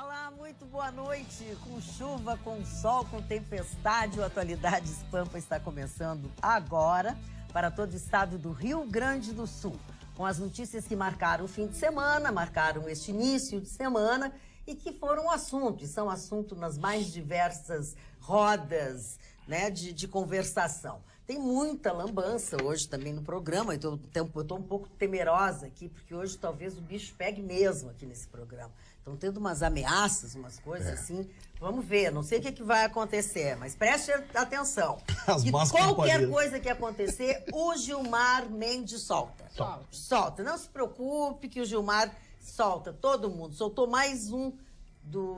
Olá, muito boa noite. Com chuva, com sol, com tempestade, o Atualidades Pampa está começando agora para todo o estado do Rio Grande do Sul. Com as notícias que marcaram o fim de semana, marcaram este início de semana e que foram assunto, e são assunto nas mais diversas rodas, né, de conversação. Tem muita lambança hoje também no programa, eu estou um pouco temerosa aqui, porque hoje talvez o bicho pegue mesmo aqui nesse programa. Estão tendo umas ameaças, umas coisas assim. Vamos ver, não sei o que vai acontecer, mas preste atenção. Que qualquer coisa que acontecer, o Gilmar Mendes solta. Solta. Não se preocupe que o Gilmar solta todo mundo. Soltou mais um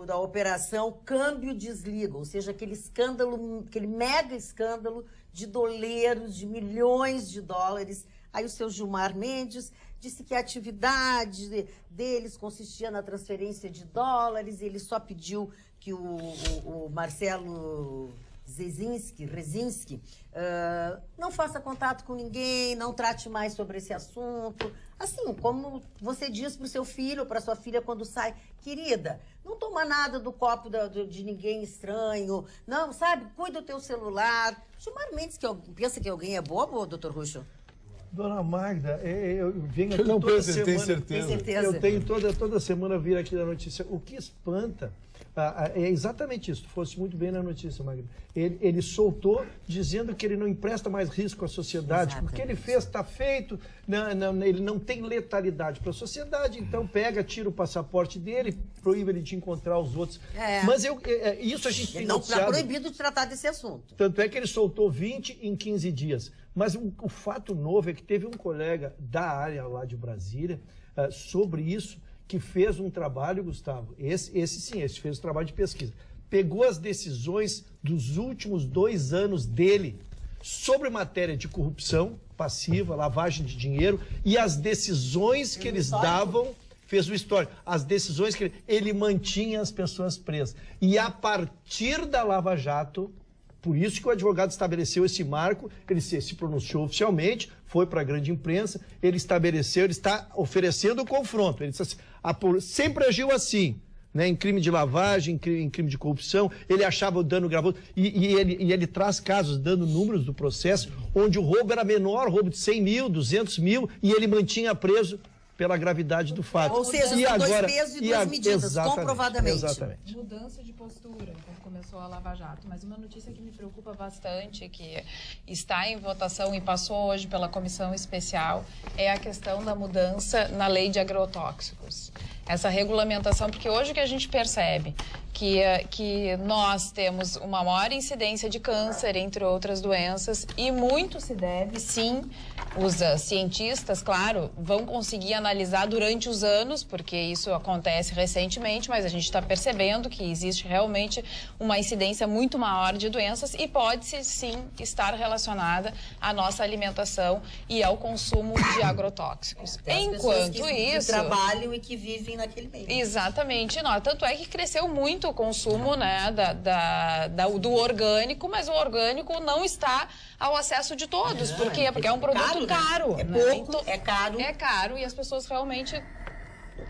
da operação Câmbio Desliga, ou seja, aquele escândalo, aquele mega escândalo de doleiros, de milhões de dólares. Aí o seu Gilmar Mendes disse que a atividade deles consistia na transferência de dólares, e ele só pediu que o Marcelo Rezinski não faça contato com ninguém, não trate mais sobre esse assunto. Assim, como você diz para o seu filho ou para sua filha quando sai, querida, não toma nada do copo de ninguém estranho, não, sabe? Cuida do teu celular. Gilmar Mendes, que pensa que alguém é bobo, doutor Ruxo? Dona Magda, eu venho aqui não toda semana. Tem certeza. Tem certeza. Eu tenho toda semana vir aqui na notícia. O que espanta é exatamente isso. Tu fosse muito bem na notícia, Magda. Ele soltou dizendo que ele não empresta mais risco à sociedade. Exatamente. Porque ele fez, está feito, ele não tem letalidade para a sociedade, então pega, tira o passaporte dele, proíbe ele de encontrar os outros. Mas isso a gente tem noticiado. Não está proibido de tratar desse assunto. Tanto é que ele soltou 20 em 15 dias. Mas o fato novo é que teve um colega da área lá de Brasília sobre isso, que fez um trabalho, Gustavo, esse fez um trabalho de pesquisa. Pegou as decisões dos últimos 2 anos dele sobre matéria de corrupção passiva, lavagem de dinheiro, e as decisões que eles davam, fez o histórico, as decisões que ele mantinha as pessoas presas. E a partir da Lava Jato, por isso que o advogado estabeleceu esse marco, ele se pronunciou oficialmente, foi para a grande imprensa, ele estabeleceu, ele está oferecendo o confronto. Ele disse assim, sempre agiu assim, né, em crime de lavagem, em crime de corrupção, ele achava o dano gravoso, e ele traz casos, dando números do processo, onde o roubo era menor, roubo de 100 mil, 200 mil, e ele mantinha preso pela gravidade do fato. Ou seja, são dois pesos e duas medidas, comprovadamente. Exatamente. Mudança de postura, quando começou a Lava Jato. Mas uma notícia que me preocupa bastante, que está em votação e passou hoje pela comissão especial, é a questão da mudança na lei de agrotóxicos. Essa regulamentação, porque hoje o que a gente percebe que nós temos uma maior incidência de câncer, entre outras doenças, e muito se deve, sim, os cientistas, claro, vão conseguir analisar durante os anos, porque isso acontece recentemente, mas a gente está percebendo que existe realmente uma incidência muito maior de doenças e pode-se, sim, estar relacionada à nossa alimentação e ao consumo de agrotóxicos. Enquanto isso, que trabalham e que vivem naquele meio. Exatamente. Não, tanto é que cresceu muito o consumo, né, do orgânico, mas o orgânico não está ao acesso de todos. Por quê? Porque é um produto caro. É pouco, né? É caro. É caro e as pessoas realmente,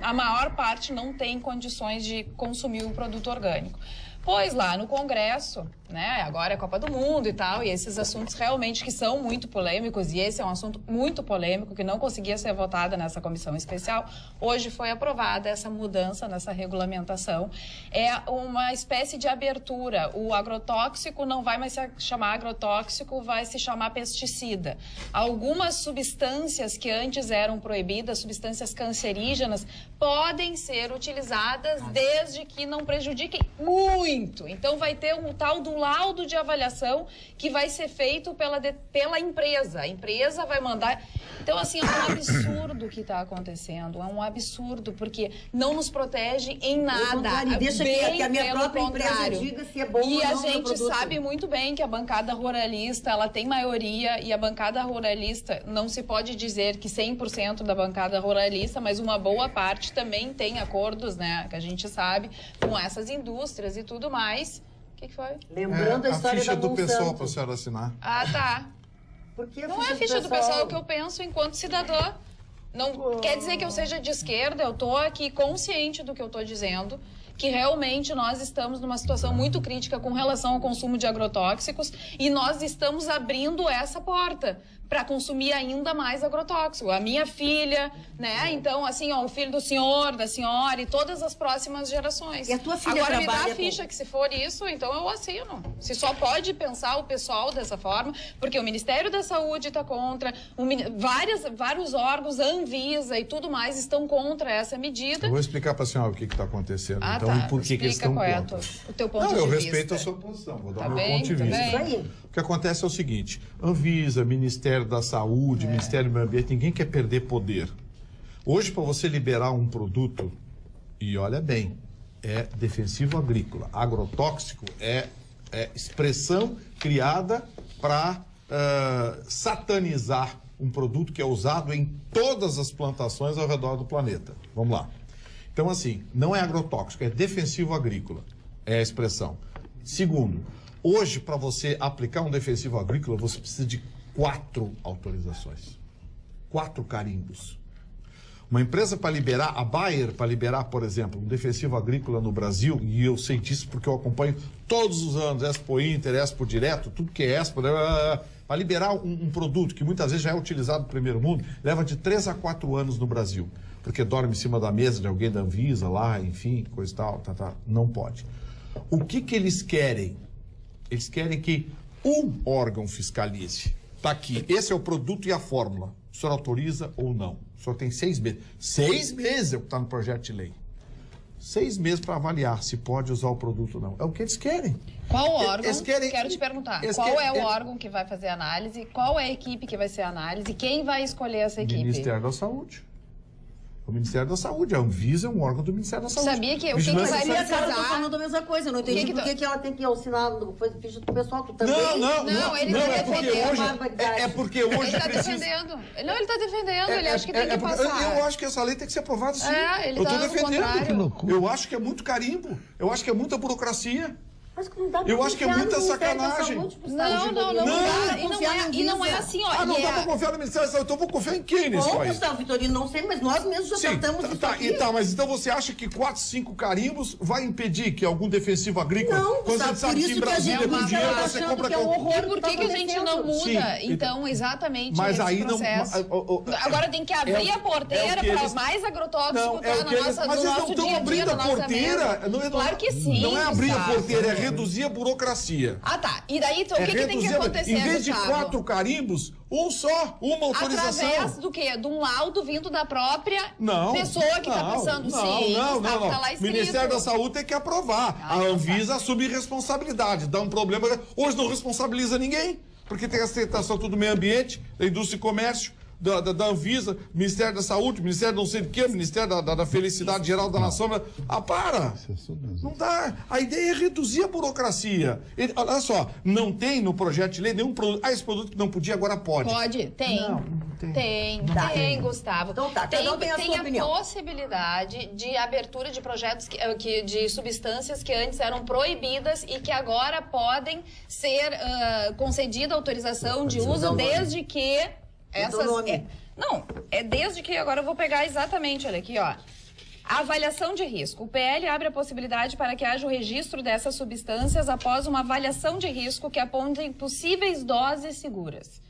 a maior parte, não tem condições de consumir um produto orgânico. Pois lá no Congresso, né, agora é Copa do Mundo e tal, e esses assuntos realmente que são muito polêmicos, e esse é um assunto muito polêmico que não conseguia ser votado nessa comissão especial, hoje foi aprovada essa mudança nessa regulamentação. É uma espécie de abertura, o agrotóxico não vai mais se chamar agrotóxico, vai se chamar pesticida. Algumas substâncias que antes eram proibidas, substâncias cancerígenas, podem ser utilizadas desde que não prejudiquem muito. Então vai ter um tal do laudo de avaliação que vai ser feito pela empresa. A empresa vai mandar. Então, assim, é um absurdo o que está acontecendo. É um absurdo, porque não nos protege em nada. Deixa que a minha própria empresa diga se é bom ou não. E a gente sabe muito bem que a bancada ruralista, ela tem maioria, e a bancada ruralista, não se pode dizer que 100% da bancada ruralista, mas uma boa parte também tem acordos, né, que a gente sabe, com essas indústrias e tudo mais. O que foi? Lembrando a história ficha da do Monsanto. pessoal para a senhora assinar. Ah, tá. Por que Não é a ficha do pessoal, é o que eu penso enquanto cidadã. Não quer dizer que eu seja de esquerda, eu estou aqui consciente do que eu estou dizendo, que realmente nós estamos numa situação muito crítica com relação ao consumo de agrotóxicos e nós estamos abrindo essa porta para consumir ainda mais agrotóxico. A minha filha, né? Então, assim, ó, o filho do senhor, da senhora e todas as próximas gerações. E a tua filha agora trabalha me dá a ficha que se for isso, então eu assino. Se só pode pensar o pessoal dessa forma, porque o Ministério da Saúde está contra, vários órgãos, a Anvisa e tudo mais estão contra essa medida. Eu vou explicar para a senhora o que está acontecendo. Então, tá. por que eles estão contra. O teu ponto de vista. vista. Eu respeito a sua posição, vou dar Tá meu bem, ponto de tá vista. bem. O que acontece é o seguinte, Anvisa, Ministério da Saúde, Ministério do Meio Ambiente, ninguém quer perder poder. Hoje, para você liberar um produto, e olha bem, é defensivo agrícola. Agrotóxico é expressão criada para satanizar um produto que é usado em todas as plantações ao redor do planeta. Vamos lá. Então, assim, não é agrotóxico, é defensivo agrícola. É a expressão. Segundo, hoje, para você aplicar um defensivo agrícola, você precisa de 4 autorizações. 4 carimbos. Uma empresa para liberar, a Bayer, para liberar, por exemplo, um defensivo agrícola no Brasil, e eu sei disso porque eu acompanho todos os anos, Expo Inter, Expo Direto, tudo que é Expo, para liberar um produto que muitas vezes já é utilizado no primeiro mundo, leva de 3 a 4 anos no Brasil, porque dorme em cima da mesa de alguém da Anvisa lá, enfim, coisa e tal, não pode. O que eles querem? Eles querem que um órgão fiscalize. Está aqui, esse é o produto e a fórmula. O senhor autoriza ou não? O senhor tem 6 meses. 6 meses é o que está no projeto de lei. 6 meses para avaliar se pode usar o produto ou não. É o que eles querem. Qual órgão? Eles querem, quero te perguntar. Qual é o órgão que vai fazer a análise? Qual é a equipe que vai ser a análise? Quem vai escolher essa equipe? Ministério da Saúde. O Ministério da Saúde. A Anvisa é um órgão do Ministério da Saúde. Sabia que o que vai precisar? Eu tô falando a mesma coisa. Eu não entendi por que ela tem que assinar no ficha do pessoal. Tu também? Não, ele está defendendo. É porque hoje ele está defendendo. Não, ele está defendendo. Ele acha que tem que passar. Eu acho que essa lei tem que ser aprovada sim. Ele eu tô tá defendendo. Que loucura. Eu acho que é muito carimbo. Eu acho que é muita burocracia. Mas não dá pra Eu acho que é muita sacanagem. Não dá. E não é assim, ó. Não dá pra confiar no Ministério da Saúde, então eu vou confiar em quem nisso aí? Gustavo Vitorino, não sei, mas nós mesmos já tratamos disso aqui. Mas então você acha que 4, 5 carimbos vai impedir que algum defensivo agrícola... Não, quando Gustavo, você sabe por que em isso que a Brasília, gente por dia, você compra... que é um horror. E por que a gente não muda, então, exatamente mas esse aí processo? Agora tem que abrir a porteira para mais agrotóxico Mas eles não estão abrindo a porteira. Claro que sim, Não é abrir a porteira, é reduzir a burocracia. Ah, tá. E daí, então, o que tem que acontecer, Em vez de Gustavo? 4 carimbos, uma autorização. Através do quê? De um laudo vindo da própria pessoa que está passando. Não. Tá lá O escrito. Ministério da Saúde tem que aprovar. A Anvisa assume responsabilidade. Dá um problema. Hoje não responsabiliza ninguém, porque tem a aceitação do meio ambiente, da indústria e comércio, da Anvisa, Ministério da Saúde, Ministério não sei do que, Ministério da Felicidade Geral da Nação. Para! Não dá. A ideia é reduzir a burocracia. Olha só, não tem no projeto de lei nenhum produto. Esse produto que não podia, agora pode. Pode, tem. Não tem. Tem, Gustavo. Então tá, cada um tem a sua opinião. Possibilidade de abertura de projetos, de substâncias que antes eram proibidas e que agora podem ser concedida autorização de uso desde que desde que, agora eu vou pegar exatamente, olha aqui, ó. A avaliação de risco. O PL abre a possibilidade para que haja o registro dessas substâncias após uma avaliação de risco que aponte possíveis doses seguras.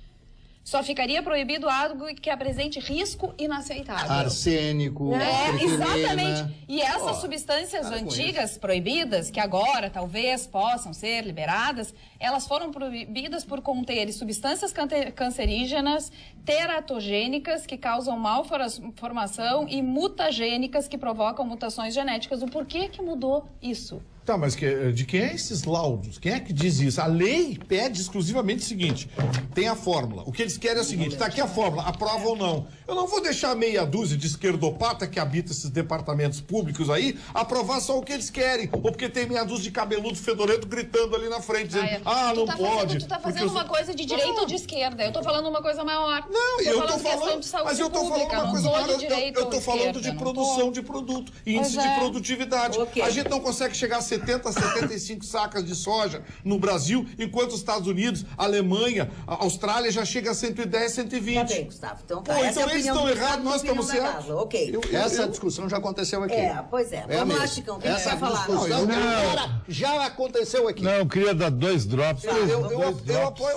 Só ficaria proibido algo que apresente risco inaceitável. Arsênico, exatamente. E essas substâncias antigas proibidas, que agora talvez possam ser liberadas, elas foram proibidas por conterem substâncias cancerígenas, teratogênicas, que causam malformação, e mutagênicas, que provocam mutações genéticas. O porquê que mudou isso? Tá, mas de quem é esses laudos? Quem é que diz isso? A lei pede exclusivamente o seguinte: tem a fórmula. O que eles querem é o seguinte: tá aqui a fórmula, aprova ou não. Eu não vou deixar meia dúzia de esquerdopata que habita esses departamentos públicos aí aprovar só o que eles querem. Ou porque tem meia dúzia de cabeludo fedorento gritando ali na frente, dizendo, não pode. Tu tá fazendo uma coisa de direita ou de esquerda. Eu tô falando uma coisa maior. Não, eu tô falando de saúde mas eu tô falando pública, uma coisa maior. Eu tô falando de esquerda, produção de produto, índice de produtividade. Okay. A gente não consegue chegar a 70, 75 sacas de soja no Brasil, enquanto os Estados Unidos, a Alemanha, a Austrália já chega a 110, 120. Tá bem, Gustavo. Então, Pô, essa é a então eles opinião estão do errados, nós Gustavo, estamos opinião da certos. casa. Ok. Essa discussão já aconteceu aqui. Pois é. Vamos lá, Chicão. O que você vai falar? Discussão que agora já aconteceu aqui. Não, eu queria dar 2 drops. Eu apoio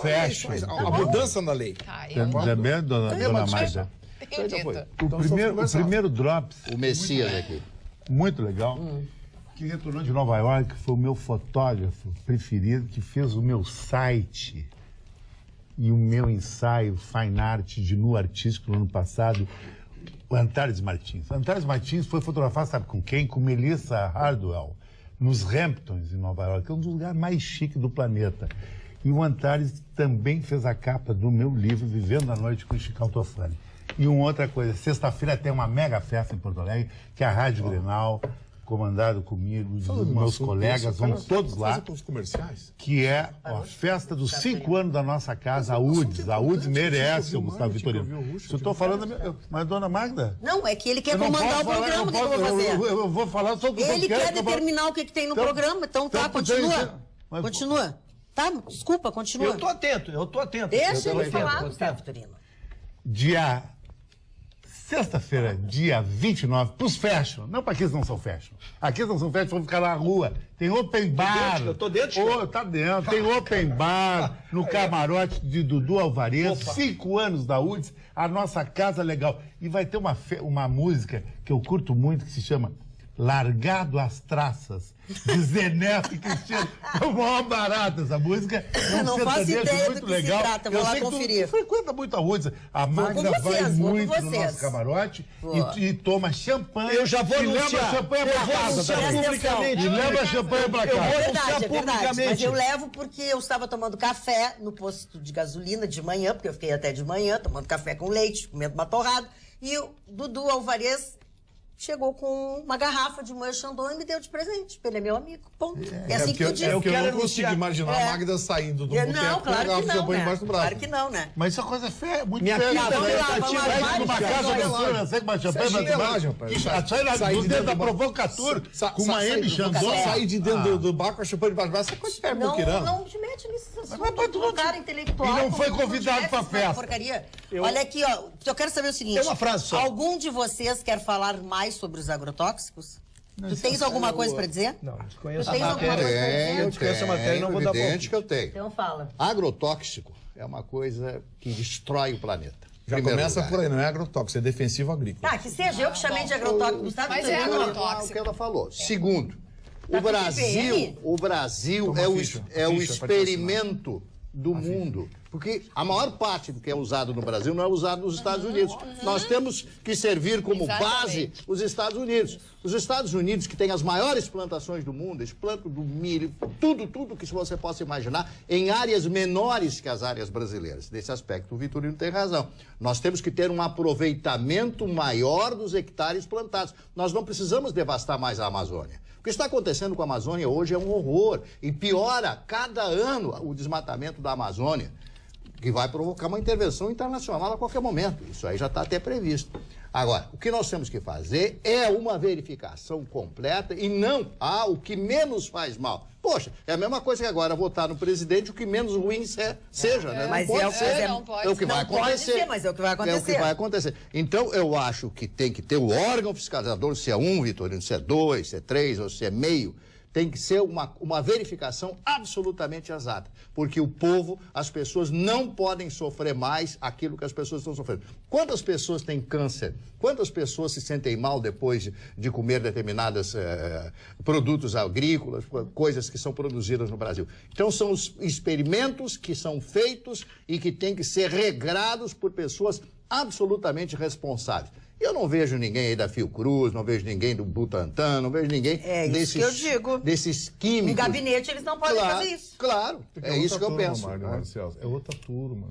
a mudança na lei. Tá, eu Também, dona Magda. tenho dito. O primeiro drops, O Messias aqui. muito legal, que retornou de Nova York, foi o meu fotógrafo preferido, que fez o meu site e o meu ensaio Fine Art de nu artístico no ano passado, o Antares Martins. Antares Martins foi fotografar, sabe com quem? Com Melissa Hardwell, nos Hamptons, em Nova York, que é um dos lugares mais chiques do planeta. E o Antares também fez a capa do meu livro, Vivendo a Noite com Chico Altofani. E uma outra coisa, sexta-feira tem uma mega festa em Porto Alegre, que é a Rádio Grenal, comandado comigo, dos meus colegas, vão todos lá, Fazer os comerciais. que é a festa dos 5 anos da nossa casa, a UDS. A UDS merece, o Gustavo Vitorino. Se eu estou falando, mas dona Magda... Não, é que ele quer eu não comandar o posso falar, programa, o que eu vou fazer? Eu vou falar só do que eu Ele quero, quer que eu vou- determinar o que tem no Então- programa, então tá, então, continua. mas- Continua. Tá, desculpa, continua. Eu tô atento. Deixa Eu tô ele falar, atento. Gustavo Vitorino. Sexta-feira, dia 29, pros fashion. Não para aqueles que não são fashion. Aqueles que não são fashion vão ficar na rua. Tem open bar. Eu tô dentro, Chico. Ô, tá dentro. Tem open bar no camarote de Dudu Alvarez. 5 anos da UDS. A nossa casa legal. E vai ter uma música que eu curto muito que se chama Largado às Traças, de Zé Neto e Cristiano. É o maior barato essa música. É um Não faço sertanejo ideia do muito que se legal. trata, vou Eu lá sei que conferir. Tu frequenta muito a UDS. A Magda com vai vocês, vou com muito no vocês. nosso camarote Vou. e toma champanhe. Eu já vou e anunciar. leva champanhe Eu pra vou casa anunciar também. publicamente. E leva champanhe pra Eu casa. vou- É anunciar verdade, publicamente. mas eu levo porque eu estava tomando café no posto de gasolina de manhã, porque eu fiquei até de manhã tomando café com leite, comendo uma torrada, e o Dudu Alvarez chegou com uma garrafa de Moët Chandon e me deu de presente, porque ele é meu amigo. Ponto. É assim que eu digo. Eu quero não anunciar. consigo imaginar É. a Magda saindo do Não, boteco com a claro que garrafa de não, champanhe né? embaixo do braço. Claro que não, né? Mas isso é coisa feia, muito Minha feia. filha né? também vamos lá, tá vamos te lá, vai vai, Numa vai, casa vai, noturna, você com uma champanhe, Isso é mas chinelagem, rapaz. sai dos dedos da Provocatur, com uma M Chandon. Sair de dentro do bar com a champanhe debaixo do braço, é coisa de pé Não, muquirana. não te mete nesse assunto. mas tu não- Cara intelectual. E não foi como tu convidado mete pra nessa festa. Porcaria. Olha aqui, ó. Eu quero saber o seguinte. Tem uma frase só. Algum de vocês quer falar mais sobre os agrotóxicos? Tu tens alguma coisa pra dizer? Não, desconheço Tu a tens alguma matéria. coisa pra dizer? Eu desconheço a matéria e não vou dar Evidente palpite. que eu tenho. Então fala. Agrotóxico é uma coisa que destrói o planeta. Já Primeiro começa lugar. por aí, não é agrotóxico, é defensivo agrícola. Tá, que seja eu que chamei de agrotóxico. Gustavo Mas é Vitorino. agrotóxico. É o que ela falou. Segundo, Tá o com Brasil, TPM? o Brasil Toma é o, ficha, é o ficha pra te experimento do mundo. Porque a maior parte do que é usado no Brasil não é usado nos Estados Unidos. Nós temos que servir como base Exatamente. os Estados Unidos. Os Estados Unidos, que têm as maiores plantações do mundo, eles plantam do milho, tudo que você possa imaginar, em áreas menores que as áreas brasileiras. Nesse aspecto, o Vitorino tem razão. Nós temos que ter um aproveitamento maior dos hectares plantados. Nós não precisamos devastar mais a Amazônia. O que está acontecendo com a Amazônia hoje é um horror. E piora cada ano o desmatamento da Amazônia, que vai provocar uma intervenção internacional a qualquer momento. Isso aí já está até previsto. Agora, o que nós temos que fazer é uma verificação completa e não o que menos faz mal. Poxa, é a mesma coisa que agora votar no presidente, o que menos ruim seja, né? Não Mas pode é o- ser. mas é- não pode É o que vai Não pode acontecer. ser, mas é o que vai É o acontecer. que vai acontecer. Então, eu acho que tem que ter o órgão fiscalizador, se é 1, Vitorino, se é 2, se é 3 ou se é meio. Tem que ser uma verificação absolutamente exata. Porque o povo, as pessoas não podem sofrer mais aquilo que as pessoas estão sofrendo. Quantas pessoas têm câncer? Quantas pessoas se sentem mal depois de comer determinados produtos agrícolas, coisas que são produzidas no Brasil? Então, são os experimentos que são feitos e que têm que ser regrados por pessoas absolutamente responsáveis. Eu não vejo ninguém aí da Fiocruz, não vejo ninguém do Butantan, não vejo ninguém É isso que eu digo. desses químicos. No gabinete eles não podem Claro, fazer isso. claro. É isso que eu penso. Marcelo, é outra turma.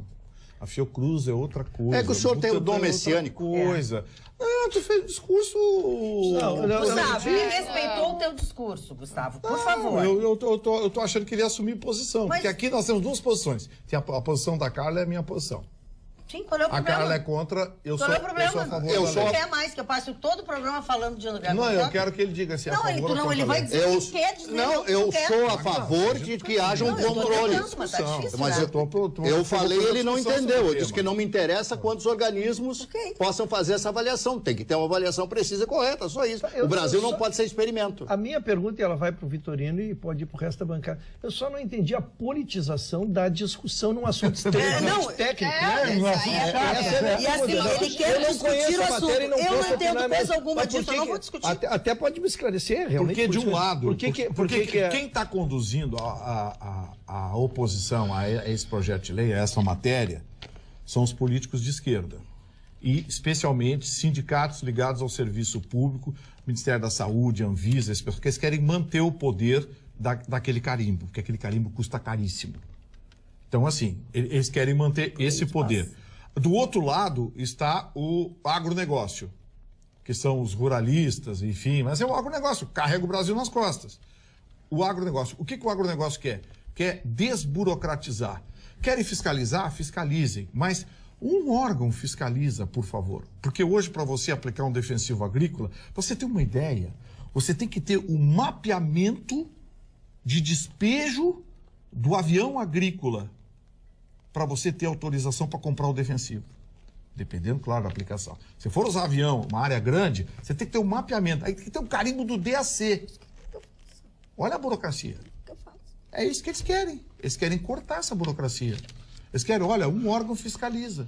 A Fiocruz é outra coisa. É que o senhor tem o dom Butantan é outra messiânico. coisa. Não, tu fez um discurso... Gustavo, me respeitou o teu discurso, Gustavo. Por favor. Eu tô achando que ele ia assumir posição. Mas- Porque aqui nós temos duas posições. Tem a posição da Carla e a minha posição. Sim, qual é o A problema? Carla é contra, eu sou Qual é o a problema? favor. Não quer mais, que eu passo todo o programa falando de agrotóxico. Não, eu quero que ele diga se é a Não, favor ele, ou não, contra ele a vai lei. dizer que quer dizer. Não, eu sou a favor de que haja um Não, eu tô controle. tentando, mas tá difícil, Mas né? eu falei, ele não entendeu. Eu disse que não. não me interessa quantos organismos Ok. possam fazer essa avaliação. Tem que ter uma avaliação precisa e correta, só isso. Eu O Brasil só- não pode ser experimento. A minha pergunta, e ela vai para o Vitorino e pode ir para o resto da bancada. Eu só não entendi a politização da discussão num assunto extremamente técnico. né? Não é isso aí chato, Essa E assim, incomodante. ele quer Eu não discutir conheço o a assunto. matéria e não Eu posso não entendo opinar coisa mesmo. alguma Mas por disso, eu que não que- vou discutir. Até pode me esclarecer, realmente. Porque de um lado, Por que porque quem está conduzindo a oposição a esse projeto de lei, a essa matéria, são os políticos de esquerda. E, especialmente, sindicatos ligados ao serviço público, Ministério da Saúde, Anvisa, porque eles querem manter o poder daquele carimbo, porque aquele carimbo custa caríssimo. Então, assim, eles querem manter esse poder. Do outro lado está o agronegócio, que são os ruralistas, enfim, mas é o agronegócio, carrega o Brasil nas costas. O agronegócio, o que o agronegócio quer? Quer desburocratizar. Querem fiscalizar? Fiscalizem, mas um órgão fiscaliza, por favor. Porque hoje, para você aplicar um defensivo agrícola, você tem uma ideia, você tem que ter um mapeamento de despejo do avião agrícola para você ter autorização para comprar o defensivo. Dependendo, claro, da aplicação. Se for usar avião, uma área grande, você tem que ter um mapeamento. Aí tem que ter um carimbo do DAC. Olha a burocracia. É isso que eles querem. Eles querem cortar essa burocracia. Eles querem, olha, um órgão fiscaliza.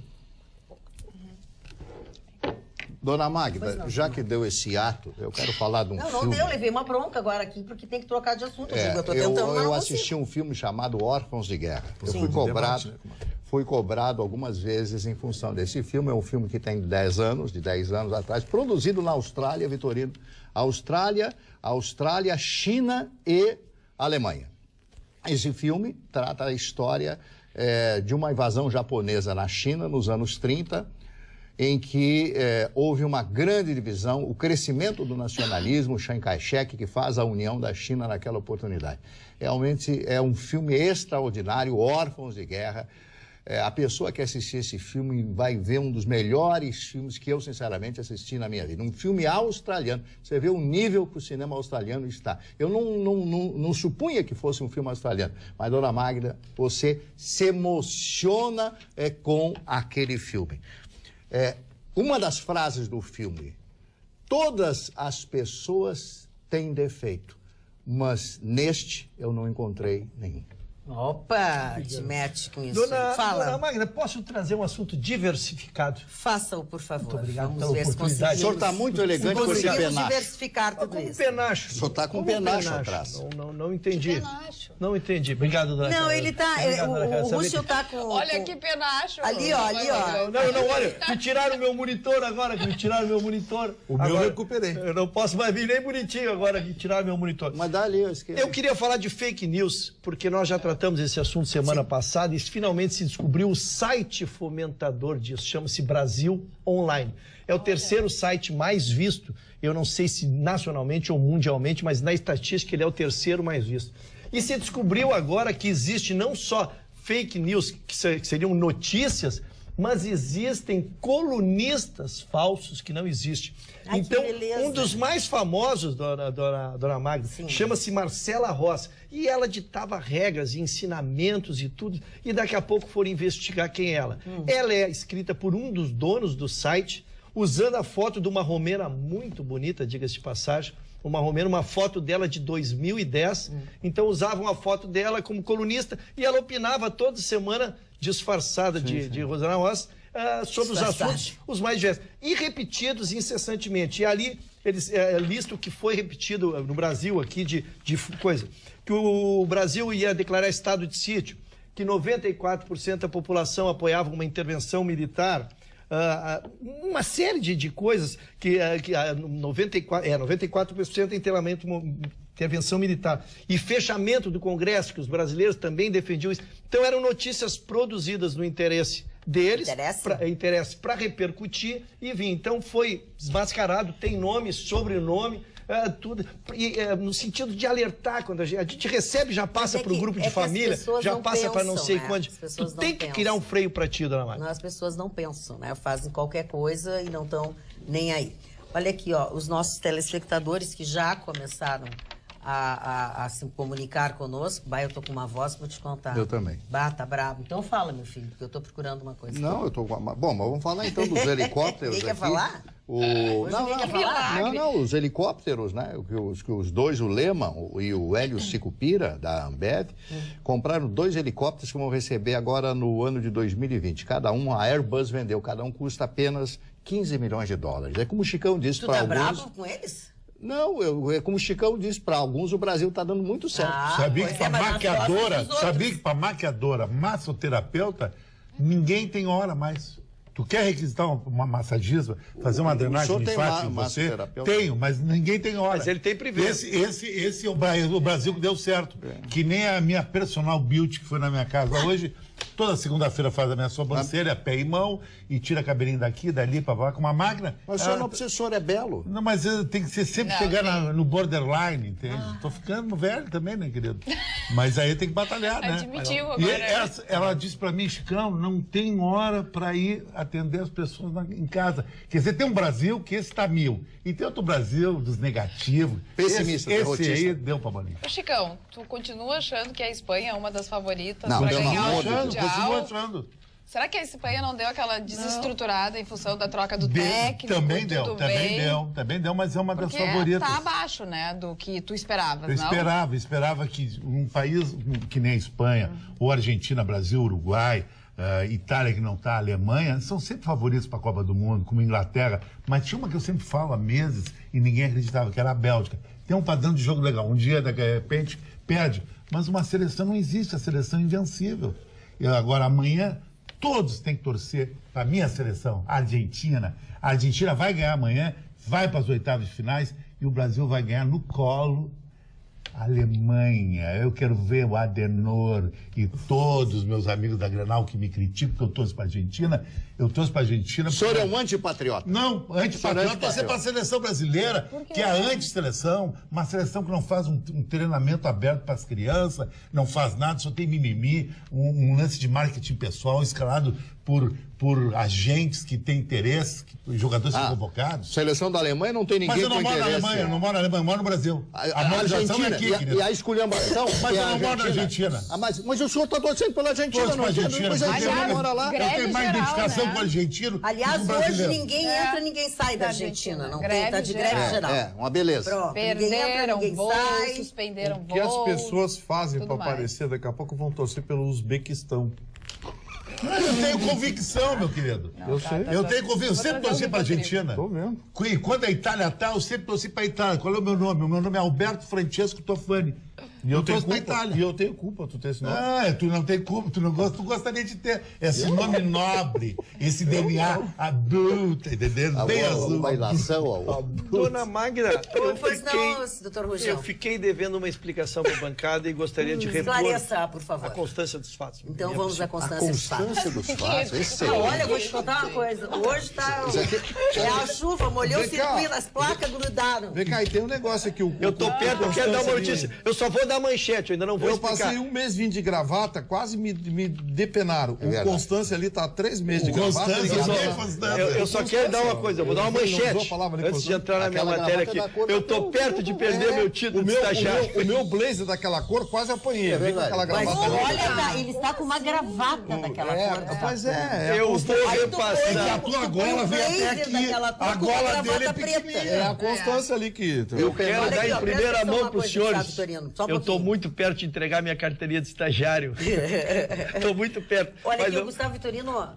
Dona Magda, já que deu esse ato, eu quero falar de um Não, filme. não deu, levei uma bronca agora aqui, porque tem que trocar de assunto. É, Eu tô tentando, mas eu não assisti consigo. um filme chamado Órfãos de Guerra. Eu Sim. fui cobrado, Debate, né? fui cobrado algumas vezes em função desse filme. É um filme que tem 10 anos, de 10 anos atrás, produzido na Austrália, Vitorino. Austrália, China e Alemanha. Esse filme trata a história de uma invasão japonesa na China nos anos 30, em que houve uma grande divisão, o crescimento do nacionalismo, Chiang Kai-shek, que faz a união da China naquela oportunidade. Realmente é um filme extraordinário, Órfãos de Guerra. A pessoa que assistir esse filme vai ver um dos melhores filmes que eu, sinceramente, assisti na minha vida. Um filme australiano. Você vê o nível que o cinema australiano está. Eu não supunha que fosse um filme australiano. Mas, Dona Magda, você se emociona com aquele filme. Uma das frases do filme: todas as pessoas têm defeito, mas neste eu não encontrei nenhum. Opa, te mete com isso. Dona Fala. Magda, posso trazer um assunto diversificado? Faça-o, por favor. Muito obrigado Vamos pela ver se oportunidade. O senhor está muito elegante com esse conseguimos penacho. diversificar tudo Como isso. penacho. O senhor tá com Como penacho atrás. Não entendi. penacho? Não entendi. Obrigado, dona Não, Carla. ele tá. Obrigado, dona Carla. O Sabia Rússio que- tá com. Olha com- que penacho. Ali, ó, ali, ó. Não, olha, me tiraram meu monitor agora, me tiraram meu monitor. O meu eu Agora, recuperei. Eu não posso mais vir nem bonitinho agora que tiraram meu monitor. Mas dá ali, eu esqueci. Eu queria falar de fake news, porque nós já tratamos esse assunto semana passada e finalmente se descobriu o site fomentador disso, chama-se Brasil Online. É o terceiro site mais visto, eu não sei se nacionalmente ou mundialmente, mas na estatística ele é o terceiro mais visto. E se descobriu agora que existe não só fake news, que seriam notícias, mas existem colunistas falsos que não existem. Ai, que Então, beleza. um dos mais famosos, dona Magda, chama-se Marcela Ross. E ela ditava regras e ensinamentos e tudo. E daqui a pouco foram investigar quem é ela. Ela é escrita por um dos donos do site, usando a foto de uma romena muito bonita, diga-se de passagem. Uma romena, uma foto dela de 2010. Então usavam a foto dela como colunista e ela opinava toda semana, disfarçada de Rosana Ross, sobre os Disfarçada. assuntos os mais diversos. E repetidos incessantemente. E ali eles listam o que foi repetido no Brasil aqui de coisa. Que o Brasil ia declarar estado de sítio, que 94% da população apoiava uma intervenção militar, uma série de coisas que 94% em intervenção militar e fechamento do Congresso, que os brasileiros também defendiam isso. Então eram notícias produzidas no interesse deles, interesse para repercutir e vir. Então foi desmascarado, tem nome, sobrenome, tudo, no sentido de alertar, quando a gente recebe, já passa para o grupo de família, já passa para não sei quanto. Tu tem que criar um freio para ti, dona Márcia. As pessoas não pensam, né? Fazem qualquer coisa e não estão nem aí. Olha aqui, ó, os nossos telespectadores que já começaram a se comunicar conosco. Eu tô com uma voz, vou te contar. Eu também. Tá bravo. Então fala, meu filho, porque eu tô procurando uma coisa. Não, eu tô com uma... Bom, mas vamos falar então dos helicópteros. Ninguém quer falar? Não, os helicópteros, né? Os dois, o Lehmann e o Hélio Sicupira, da Ambev, compraram 2 helicópteros que vão receber agora no ano de 2020. Cada um, a Airbus vendeu, cada um custa apenas 15 milhões de dólares. É como o Chicão disse para alguns... Tu tá bravo com eles? Não, é como o Chicão disse, para alguns o Brasil está dando muito certo. Sabia que para maquiadora, massoterapeuta, ninguém tem hora mais. Tu quer requisitar uma massagista, fazer uma drenagem linfática em você? Tenho, mas ninguém tem hora. Mas ele tem privência. Esse é o Brasil que deu certo. Que nem a minha personal beauty que foi na minha casa hoje. Toda segunda-feira faz a minha sobrancelha, pé e mão, e tira cabelinho daqui, dali, com uma máquina. Mas o senhor não precisa, o senhor é belo. Não, mas tem que ser sempre chegar no borderline, entende? Tô ficando velho também, né, querido? Mas aí tem que batalhar, né? Admitiu agora. E ela disse pra mim, Chicão, não tem hora pra ir atender as pessoas em casa. Quer dizer, tem um Brasil que esse tá 1000. E tem outro Brasil dos negativos. Pessimista, esse aí deu pra bolinha. Ô, Chicão, tu continua achando que a Espanha é uma das favoritas pra ganhar o Mundial? Continuo achando. Será que a Espanha não deu aquela desestruturada em função da troca do técnico? Também deu, mas é uma das favoritas. Tá abaixo, né, do que tu esperavas, não? Esperava que um país que nem a Espanha, ou Argentina, Brasil, Uruguai, Itália que não tá, Alemanha, são sempre favoritos para a Copa do Mundo, como Inglaterra, mas tinha uma que eu sempre falo há meses e ninguém acreditava, que era a Bélgica. Tem um padrão de jogo legal, um dia, de repente, perde, mas uma seleção não existe, a seleção é invencível. E agora, amanhã, todos têm que torcer para a minha seleção, a Argentina. A Argentina vai ganhar amanhã, vai para as oitavas de finais e o Brasil vai ganhar no colo a Alemanha. Eu quero ver o Adenor e todos os meus amigos da Grenal que me criticam porque eu torço para a Argentina. Eu torço para a Argentina. O senhor é um antipatriota? Não, antipatriota é para a seleção brasileira, que é a antisseleção, uma seleção que não faz um treinamento aberto para as crianças, não faz nada, só tem mimimi, um lance de marketing pessoal escalado por agentes que têm interesse, os jogadores são convocados. Seleção da Alemanha não tem ninguém com interesse. Mas eu não moro na Alemanha, eu não moro na Alemanha, eu moro no Brasil. A harmonização é aqui, querido. E a esculhambação mas eu não moro na Argentina. Mas o senhor está torcendo pela Argentina, não entendo. Mas a gente mora lá. Eu tenho mais identificação com o argentino. Aliás, hoje ninguém entra, ninguém sai da Argentina. Não tem, tá de greve geral. É, uma beleza. Pronto, perderam voos, suspenderam voos. O que as pessoas fazem para aparecer, daqui a pouco vão torcer pelo Uzbequistão. Eu tenho convicção, meu querido. Eu sei. Eu tenho convicção. Eu sempre torci para a Argentina. Tô vendo. E quando a Itália tá, eu sempre torci para a Itália. Qual é o meu nome? O meu nome é Alberto Francesco Tofani. E eu tenho culpa. Itália. E eu tenho culpa, tu tem esse nome. Tu não tem culpa, tu gostaria de ter esse nome nobre, esse DNA adulto, entendeu? Bem azul. Dona Magda, doutor Ruggião. Eu fiquei devendo uma explicação para a bancada e gostaria de repor esclarecer, por favor. A constância dos fatos. Então vamos à constância dos fatos. A constância dos fatos, excelente. Olha, eu vou te contar uma coisa. Hoje tá... É a chuva, molhou o circuito, as placas grudaram. Vem cá, e tem um negócio aqui. Eu tô perto, eu quero dar uma notícia. Eu só vou dar manchete, eu ainda não vou explicar. Eu passei um mês vindo de gravata, quase me depenaram. O Constância ali tá há 3 meses de gravata. Eu só quero dar uma coisa, eu vou dar uma manchete. Antes de entrar na minha matéria aqui. Eu tô perto de perder meu título de estagiário. O meu blazer daquela cor quase apanhei. Mas olha, ele está com uma gravata daquela cor. Pois é. Eu vou repassar. A tua gola vem até aqui. A gola dele é pequenininha. É a Constância ali que... Eu quero dar em primeira mão para os senhores. Eu estou muito perto de entregar minha carteirinha de estagiário. Estou muito perto. Olha aqui, o Gustavo Vitorino,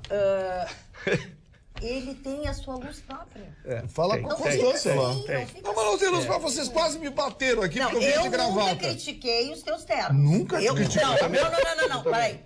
ele tem a sua luz própria. Fala com a Constância lá. Não, mas não tem luz pra vocês. Quase me bateram aqui porque eu vim de gravata. Eu nunca critiquei os teus ternos. Nunca critiquei. Não, peraí.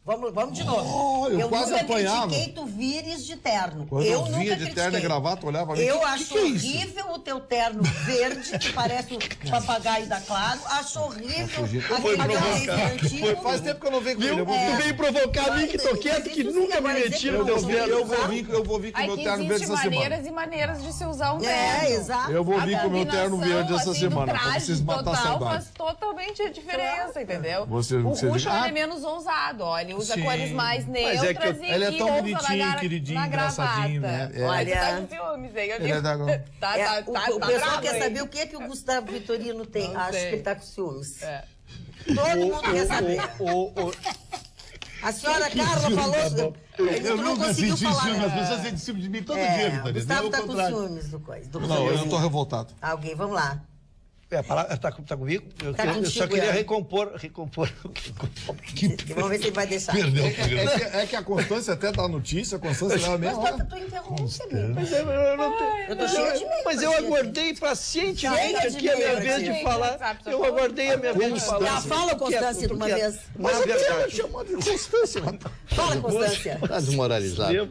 Vamos de novo. Eu quase nunca apanhava. critiquei tu vires de terno. Quando eu vinha nunca de terno critiquei. e gravata, olhava pra mim, Eu que acho é isso? horrível o teu terno verde, que parece o papagaio da Claro. Acho horrível aquele blazer antigo. Faz tempo que eu não venho com ele. Eu vou vir. Tu veio provocar a mim que tô quieto, que nunca me meti no teu terno. Eu vou vir com o Aí meu que terno verde existe essa semana. maneiras e maneiras de se usar um terno. É, exato. Eu vou vir com o meu terno verde essa assim, semana, do pra traje vocês matar a total saudade. faz totalmente a diferença, entendeu? O Você Ruxo diz, ele é menos ousado, ó. Ele usa Sim. cores mais Mas é que neutras ele é e tão ousa bonitinho, na queridinho, na engraçadinho, gravata. né? É. Olha, tá Olha, com ciúmes, hein? Eu ele é da- digo. O pessoal bravo, quer hein? saber o que o Gustavo Vitorino tem. Não Acho sei. que ele tá com ciúmes. É. Todo mundo quer saber. A senhora Carla falou... Eu nunca conseguiu senti ciúme, falar. as pessoas sentem ciúme de mim todo dia, É, o Vitorino. Gustavo Ao tá com contrário. ciúmes do coisa. do Não, eu coisa. não tô revoltado. Alguém, vamos lá. Tá comigo? Eu Tá só contigo, queria é. recompor. Vamos ver se ele vai deixar. Perdeu. É que a Constância até dá notícia, a Constância leva mesmo. Mas tu interrompe, amigo. Mas eu não tenho. Eu tô cheia de e-mail. Mas eu aguardei pacientemente Cheia de aqui a minha e-mail, vez de gente. falar. WhatsApp, Eu aguardei a minha vez de falar. Já fala, Constância, de uma vez. Na verdade, chamou de Constância. Fala, Constância. Tá desmoralizado.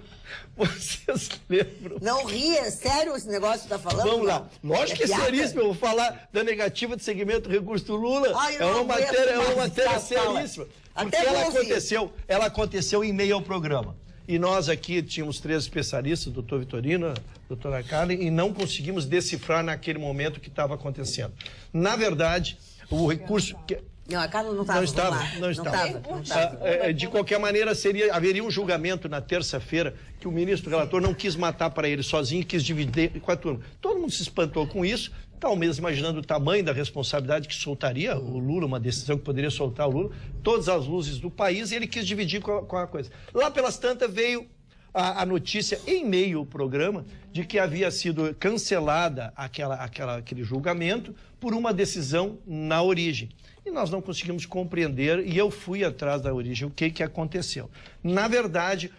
vocês lembram? Não ria, sério esse negócio que tá falando? Vamos lá. Lógico que é piada? seríssimo. Eu vou falar da negativa de segmento do recurso do Lula. Ai, eu É uma não aguento matéria, mais matéria essa fala. seríssima. Porque Até ela vou ouvir. aconteceu em meio ao programa. E nós aqui tínhamos 3 especialistas, o doutor Vitorino, a doutora Carla, e não conseguimos decifrar naquele momento o que estava acontecendo. Na verdade, o recurso... Não, a Carla não estava. Não estava. De qualquer maneira, haveria um julgamento na terça-feira que o ministro relator não quis matar para ele sozinho, quis dividir com a turma. Todo mundo se espantou com isso, talvez imaginando o tamanho da responsabilidade que soltaria o Lula, uma decisão que poderia soltar o Lula, todas as luzes do país, e ele quis dividir com a coisa. Lá pelas tantas veio a notícia em meio ao programa de que havia sido cancelada aquele julgamento por uma decisão na origem. E nós não conseguimos compreender, e eu fui atrás da origem, o que aconteceu. Na verdade,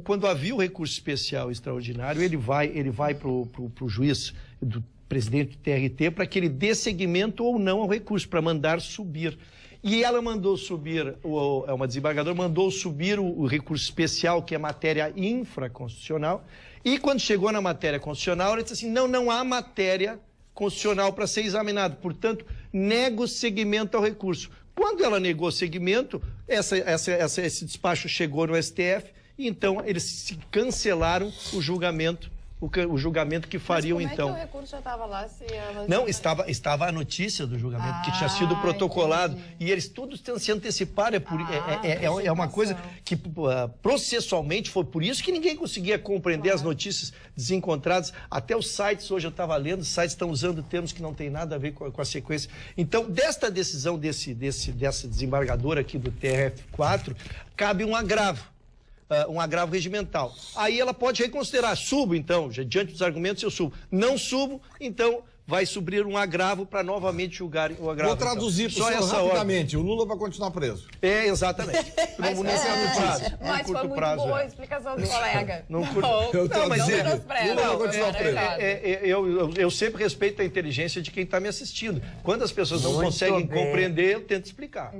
quando havia o recurso especial extraordinário, ele vai para o juiz, do presidente do TRT, para que ele dê seguimento ou não ao recurso, para mandar subir. E ela mandou subir, uma desembargadora mandou subir o recurso especial, que é matéria infraconstitucional, e quando chegou na matéria constitucional, ela disse assim, não há matéria constitucional para ser examinado, portanto, nego seguimento ao recurso. Quando ela negou seguimento, esse despacho chegou no STF, e então eles se cancelaram o julgamento que fariam então. Mas como é que o recurso já estava lá? Se ela Não, estava a notícia do julgamento, que tinha sido protocolado, entendi. e eles todos se anteciparam. É uma coisa que processualmente foi por isso que ninguém conseguia compreender as notícias desencontradas. Até os sites, hoje eu estava lendo, os sites estão usando termos que não tem nada a ver com a sequência. Então, desta decisão dessa desembargadora aqui do TRF4, cabe um agravo regimental. Aí ela pode reconsiderar, subo então, diante dos argumentos eu subo. Não subo, então vai subir um agravo para novamente julgar o agravo. Vou traduzir então. para o senhor rapidamente. O Lula vai continuar preso. É, exatamente. Não curto prazo. Mas foi muito prazo, boa a explicação do colega. Não curto... Não, mas não ele, menospreza. Lula vai continuar preso. Eu sempre respeito a inteligência de quem está me assistindo. Quando as pessoas não conseguem compreender, eu tento explicar.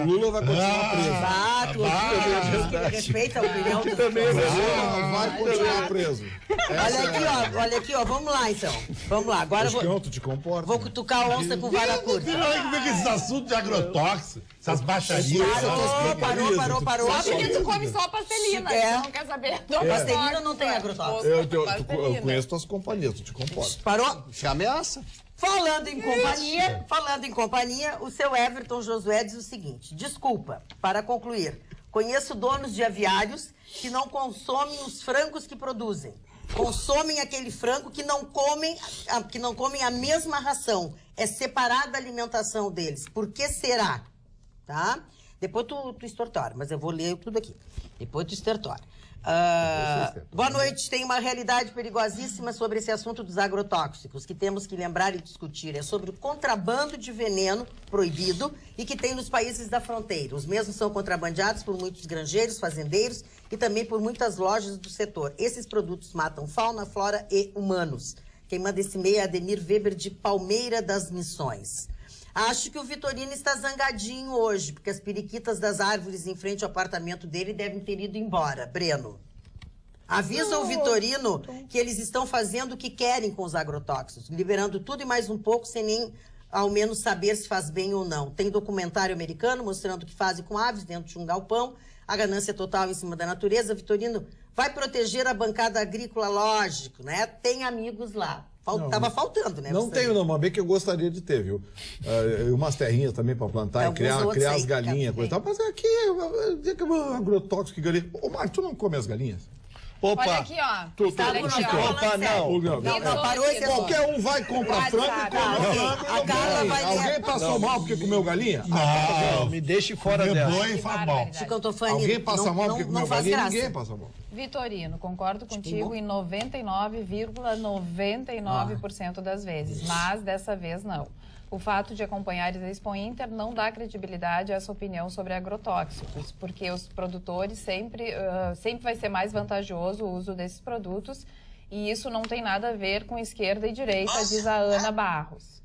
O Lula vai continuar preso. Respeita a opinião do Também O Lula vai continuar preso. Olha aqui, ó, vamos lá então. Vamos lá, agora eu Tu te comporta. vou cutucar a onça com vara curta. Olha que vem com esses assuntos de agrotóxico, essas baixarias. Parou. Só porque tu come só pastelina, É. tu não quer saber. Pastelina não tem agrotóxico. Eu conheço tuas companhias, tu te comporta. Parou? Se ameaça. Falando em companhia, o seu Everton Josué diz o seguinte: desculpa, para concluir, conheço donos de aviários que não consomem os frangos que produzem. Consomem aquele frango que não comem a mesma ração. É separada a alimentação deles. Por que será? Tá? Depois tu estertora, mas eu vou ler tudo aqui. Depois tu estertora. Boa noite. Tem uma realidade perigosíssima sobre esse assunto dos agrotóxicos que temos que lembrar e discutir. É sobre o contrabando de veneno proibido e que tem nos países da fronteira. Os mesmos são contrabandeados por muitos granjeiros, fazendeiros e também por muitas lojas do setor. Esses produtos matam fauna, flora e humanos. Quem manda esse e-mail é Ademir Weber, de Palmeira das Missões. Acho que o Vitorino está zangadinho hoje, porque as periquitas das árvores em frente ao apartamento dele devem ter ido embora. Breno, avisa o Vitorino que eles estão fazendo o que querem com os agrotóxicos, liberando tudo e mais um pouco, sem nem ao menos saber se faz bem ou não. Tem documentário americano mostrando o que fazem com aves dentro de um galpão, a ganância total em cima da natureza. Vitorino vai proteger a bancada agrícola, lógico, né? Tem amigos lá. Tava faltando, né? Não tenho, não, mas bem que eu gostaria de ter, viu? Umas terrinhas também para plantar e criar as galinhas, coisa e tal. Mas aqui, agrotóxico e galinha. Ô, Mário, tu não come as galinhas? Opa! Olha aqui, ó. Não, parou esse Qualquer um vai comprar frango e come frango. A Carla vai Alguém passou mal porque comeu galinha? Não, me deixe fora dessa. Bom e faz mal. Alguém passa mal porque comeu galinha? Ninguém passa mal. Vitorino, concordo contigo em 99,99% das vezes, mas dessa vez não. O fato de acompanhares a Expo Inter não dá credibilidade a essa opinião sobre agrotóxicos, porque os produtores sempre vai ser mais vantajoso o uso desses produtos, e isso não tem nada a ver com esquerda e direita, diz a Ana Barros.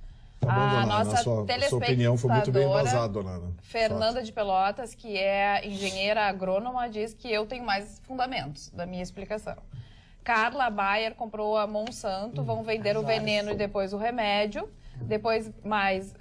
A nossa telespectadora, sua opinião foi muito bem embasada, dona Ana. Fernanda de Pelotas, que é engenheira agrônoma, diz que eu tenho mais fundamentos da minha explicação. Carla Bayer comprou a Monsanto, vão vender o veneno e depois o remédio. Depois, mais...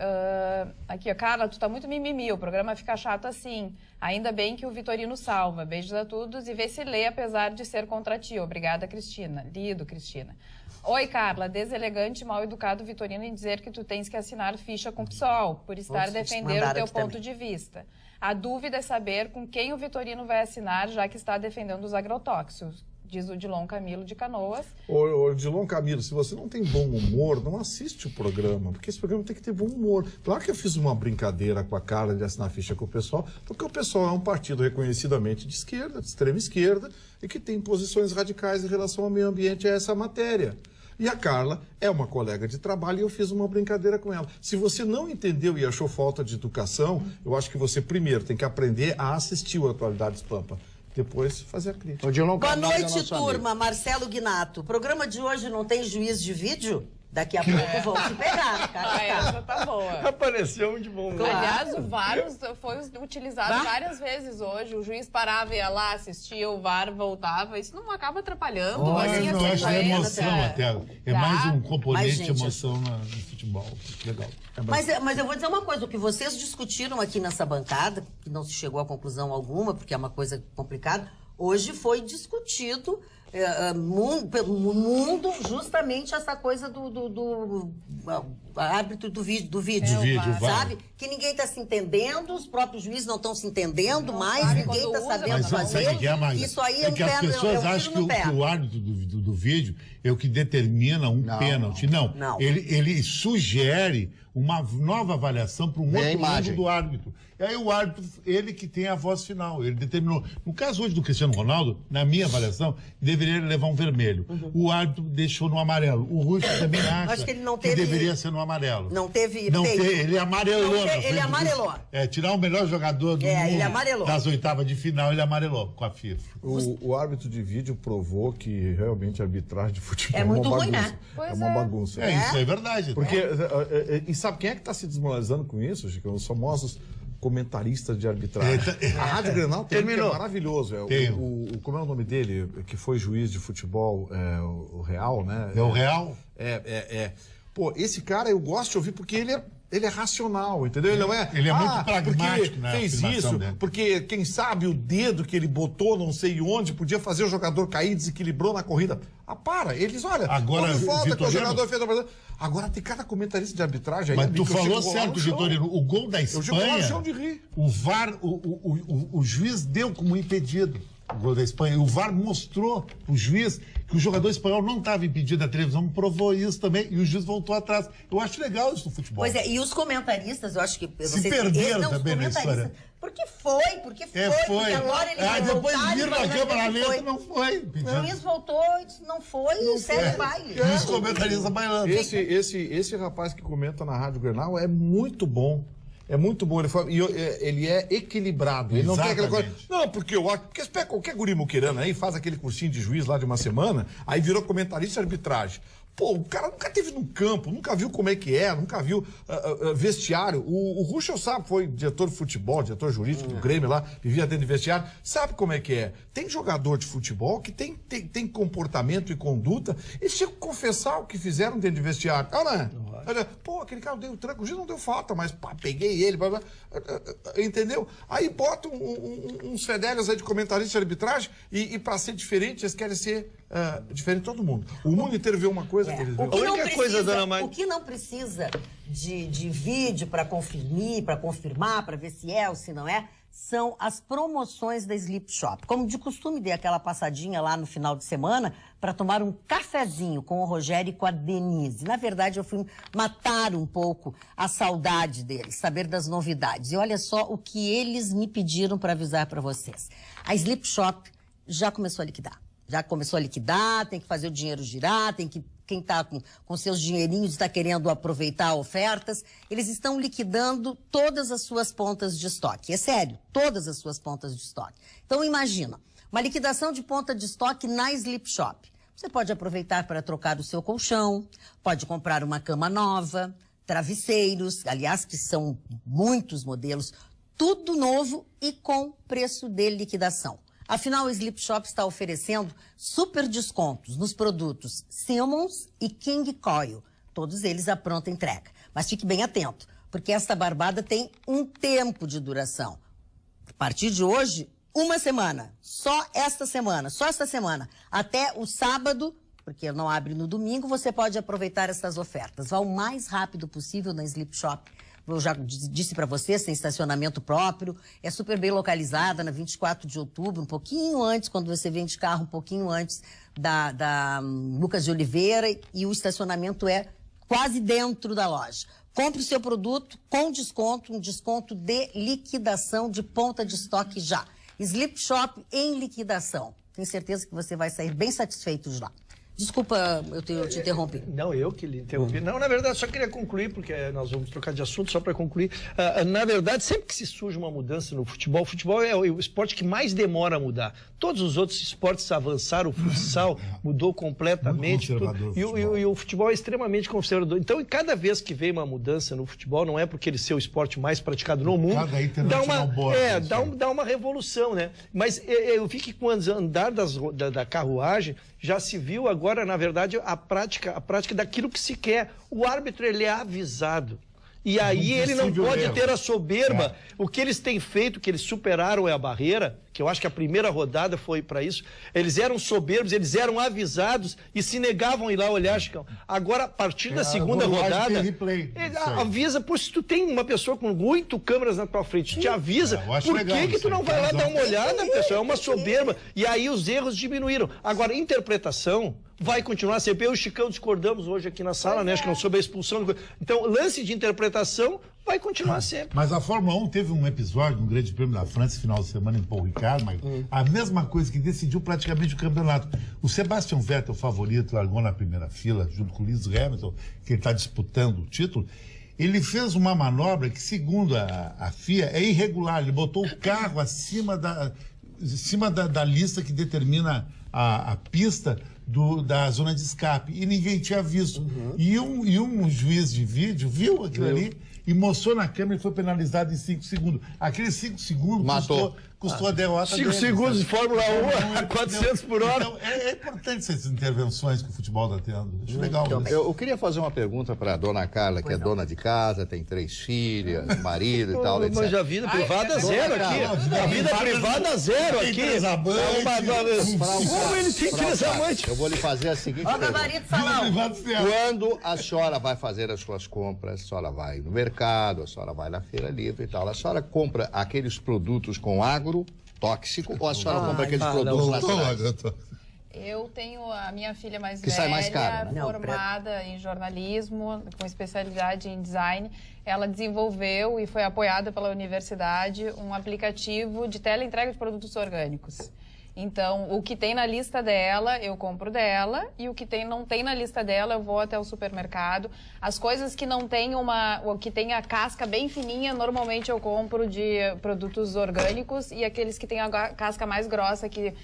aqui, ó, Carla, tu tá muito mimimi, o programa fica chato assim. Ainda bem que o Vitorino salva. Beijos a todos e vê se lê, apesar de ser contra ti. Obrigada, Cristina. Lido, Cristina. Oi, Carla. Deselegante e mal educado Vitorino em dizer que tu tens que assinar ficha com o PSOL, por estar defender o teu ponto de vista. A dúvida é saber com quem o Vitorino vai assinar, já que está defendendo os agrotóxicos. Diz o Dilon Camilo de Canoas. Ô, Dilon Camilo, se você não tem bom humor, não assiste o programa, porque esse programa tem que ter bom humor. Claro que eu fiz uma brincadeira com a Carla de assinar ficha com o pessoal, porque o pessoal é um partido reconhecidamente de esquerda, de extrema esquerda, e que tem posições radicais em relação ao meio ambiente a essa matéria. E a Carla é uma colega de trabalho e eu fiz uma brincadeira com ela. Se você não entendeu e achou falta de educação, eu acho que você primeiro tem que aprender a assistir o Atualidades Pampa. Depois fazer a crítica. Boa noite, turma. Marcelo Guinato. O programa de hoje não tem juiz de vídeo? Daqui a pouco vão te pegar, cara. Essa tá boa. Apareceu um de bom. Claro. Aliás, o VAR foi utilizado várias vezes hoje. O juiz parava, ia lá, assistia, o VAR voltava. Isso não acaba atrapalhando. Não, assim, acho que é emoção até. É mais um componente de emoção no futebol. Legal. Mas eu vou dizer uma coisa, o que vocês discutiram aqui nessa bancada, que não se chegou a conclusão alguma, porque é uma coisa complicada, hoje foi discutido pelo mundo justamente essa coisa do árbitro do vídeo, sabe? Que ninguém está se entendendo, os próprios juízes não estão se entendendo mais, ninguém está sabendo fazer. Isso aí é que as pessoas acham que o árbitro do vídeo é o que determina um pênalti. Não. Ele sugere uma nova avaliação para um outro ângulo do árbitro. E aí o árbitro, ele que tem a voz final, ele determinou. No caso hoje do Cristiano Ronaldo, na minha avaliação, deveria levar um vermelho. O árbitro deixou no amarelo. O Russo também acha que deveria ser no amarelo. Não teve ele amarelou. Ele amarelou. Tirar o melhor jogador do mundo das oitavas de final, ele amarelou com a FIFA. O árbitro de vídeo provou que realmente a arbitragem de futebol é muito ruim, né? É uma bagunça. Isso é verdade. Porque, e sabe quem é que está se desmoralizando com isso, Chico? Os famosos comentaristas de arbitragem. A Rádio Grenal tem que é maravilhoso. Como é o nome dele? Que foi juiz de futebol, o Real, né? É o Real? Pô, esse cara eu gosto de ouvir porque ele é racional, entendeu? Ele não é. Ele é muito pragmático, né? Fez isso, porque quem sabe o dedo que ele botou não sei onde podia fazer o jogador cair, desequilibrou na corrida. Para, eles, olha, agora falta que o jogador fez a... Agora tem cada comentarista de arbitragem. Mas tu falou certo, Vitorino, o gol da Espanha, eu chão de rir. O VAR, o juiz deu como impedido o gol da Espanha. O VAR mostrou pro juiz que o jogador espanhol não estava impedido, a televisão provou isso também, e o juiz voltou atrás. Eu acho legal isso no futebol. Pois é, e os comentaristas, eu acho que... Se perderam também na história. Porque foi. Porque agora ele depois viram na câmera lenta, não foi. O juiz voltou e disse, não foi, e segue o baile. E os comentaristas bailando. Esse rapaz que comenta na Rádio Grenal é muito bom. É muito bom. Ele é equilibrado. Ele não tem aquela coisa. Não, porque você pega qualquer guri muquirana aí, faz aquele cursinho de juiz lá de uma semana, aí virou comentarista de arbitragem. Pô, o cara nunca teve num campo, nunca viu como é que é, nunca viu vestiário. O Ruschel sabe, foi diretor de futebol, diretor jurídico do Grêmio lá, vivia dentro de vestiário, sabe como é que é. Tem jogador de futebol que tem comportamento e conduta, eles tinham que confessar o que fizeram dentro de vestiário. Pô, aquele cara deu tranco, o juiz não deu falta, mas pá, peguei ele, entendeu? Aí botam uns fedelhos aí de comentarista de arbitragem e para ser diferente, eles querem ser diferente de todo mundo. O mundo inteiro vê uma coisa que eles veem. O que não precisa de vídeo para confirmar, para ver se é ou se não é, são as promoções da Sleep Shop. Como de costume, dei aquela passadinha lá no final de semana para tomar um cafezinho com o Rogério e com a Denise. Na verdade, eu fui matar um pouco a saudade deles, saber das novidades. E olha só o que eles me pediram para avisar para vocês. A Sleep Shop já começou a liquidar. Tem que fazer o dinheiro girar, quem está com seus dinheirinhos está querendo aproveitar ofertas, eles estão liquidando todas as suas pontas de estoque. É sério, todas as suas pontas de estoque. Então imagina, uma liquidação de ponta de estoque na Sleep Shop. Você pode aproveitar para trocar o seu colchão, pode comprar uma cama nova, travesseiros, aliás, que são muitos modelos, tudo novo e com preço de liquidação. Afinal, o Sleep Shop está oferecendo super descontos nos produtos Simmons e King Coil. Todos eles à pronta entrega. Mas fique bem atento, porque esta barbada tem um tempo de duração. A partir de hoje, uma semana. Só esta semana. Até o sábado, porque não abre no domingo, você pode aproveitar essas ofertas. Vá o mais rápido possível na Sleep Shop. Eu já disse para vocês, tem estacionamento próprio, é super bem localizada na 24 de outubro, um pouquinho antes, quando você vem de carro, um pouquinho antes da Lucas de Oliveira, e o estacionamento é quase dentro da loja. Compre o seu produto com desconto, um desconto de liquidação de ponta de estoque já. Sleep Shop em liquidação. Tenho certeza que você vai sair bem satisfeito de lá. Desculpa, eu te interrompi. Não, eu que lhe interrompi. Não, na verdade, só queria concluir, porque nós vamos trocar de assunto, só para concluir. Na verdade, sempre que se surge uma mudança no futebol, o futebol é o esporte que mais demora a mudar. Todos os outros esportes avançaram, o futsal mudou completamente. E o futebol é extremamente conservador. Então, cada vez que vem uma mudança no futebol, não é porque ele ser o esporte mais praticado no mundo, dá uma revolução, né? Mas eu vi que com o andar da carruagem, já se viu agora, na verdade, a prática daquilo que se quer. O árbitro, ele é avisado. E aí ele não pode ter a soberba. O que eles têm feito, que eles superaram a barreira, que eu acho que a primeira rodada foi para isso. Eles eram soberbos, eles eram avisados e se negavam a ir lá olhar, Chicão. Agora, a partir da segunda rodada, ele avisa, pô, se tu tem uma pessoa com 8 câmeras na tua frente, te avisa, por que tu não vai lá dar uma olhada, pessoal? É uma soberba. E aí os erros diminuíram. Agora, interpretação vai continuar a ser. Eu e o Chicão discordamos hoje aqui na sala, né? Acho que não sobre a expulsão. Então, lance de interpretação vai continuar sempre. Mas a Fórmula 1 teve um episódio no Grande Prêmio da França, final de semana, em Paul Ricard, mas a mesma coisa que decidiu praticamente o campeonato. O Sebastian Vettel, favorito, largou na primeira fila, junto com o Lewis Hamilton, que ele está disputando o título. Ele fez uma manobra que, segundo a FIA, é irregular. Ele botou o carro acima da lista que determina a pista da zona de escape. E ninguém tinha visto. E um juiz de vídeo viu aquilo ali e mostrou na câmera e foi penalizado em 5 segundos. Aqueles 5 segundos custou a derrota 5 segundos de Fórmula 1 a 400 por hora. Então, é importante essas intervenções que o futebol está tendo. Acho legal. Eu queria fazer uma pergunta para a dona Carla, que é dona de casa, tem 3 filhas, marido e tal, etc. Mas a vida privada zero aqui. A vida privada zero aqui. Como ele tem 3 amantes? Eu vou lhe fazer a seguinte pergunta. Quando a senhora vai fazer as suas compras, a senhora vai no mercado, a senhora vai na feira livre e tal, a senhora compra aqueles produtos com agrotóxico ou a senhora compra aqueles produtos naturais? Eu tenho a minha filha mais que velha, sai mais caro, né? Formada em jornalismo, com especialidade em design. Ela desenvolveu e foi apoiada pela universidade um aplicativo de teleentrega de produtos orgânicos. Então, o que tem na lista dela, eu compro dela, e o que não tem na lista dela, eu vou até o supermercado. As coisas que não tem que tem a casca bem fininha, normalmente eu compro de produtos orgânicos, e aqueles que têm a casca mais grossa, que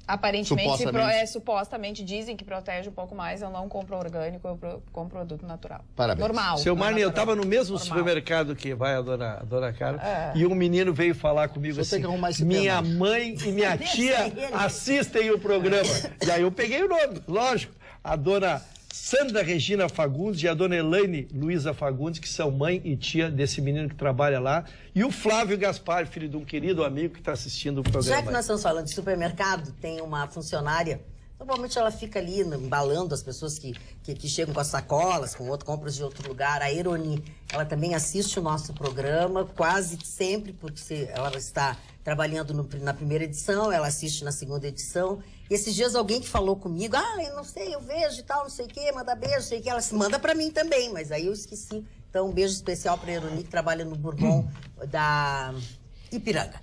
aparentemente, supostamente dizem que protege um pouco mais, eu não compro orgânico, eu compro produto natural. Parabéns. Normal. Seu Marne, eu estava no mesmo normal. supermercado que vai a dona Carla, e um menino veio falar comigo assim, minha mãe e minha tia assistem o programa. E aí eu peguei o nome, lógico, a dona Sandra Regina Fagundes e a dona Elaine Luiza Fagundes, que são mãe e tia desse menino que trabalha lá, e o Flávio Gaspar, filho de um querido amigo que está assistindo o programa. Já que nós estamos falando de supermercado, tem uma funcionária, normalmente ela fica ali embalando as pessoas que chegam com as sacolas, com compras de outro lugar, a Eroni, ela também assiste o nosso programa, quase sempre, porque ela está trabalhando na primeira edição, ela assiste na segunda edição. E esses dias alguém que falou comigo, eu não sei, eu vejo e tal, não sei o quê, manda beijo, não sei o quê. Ela se manda pra mim também, mas aí eu esqueci. Então, um beijo especial pra Eroni, que trabalha no Bourbon da Ipiranga.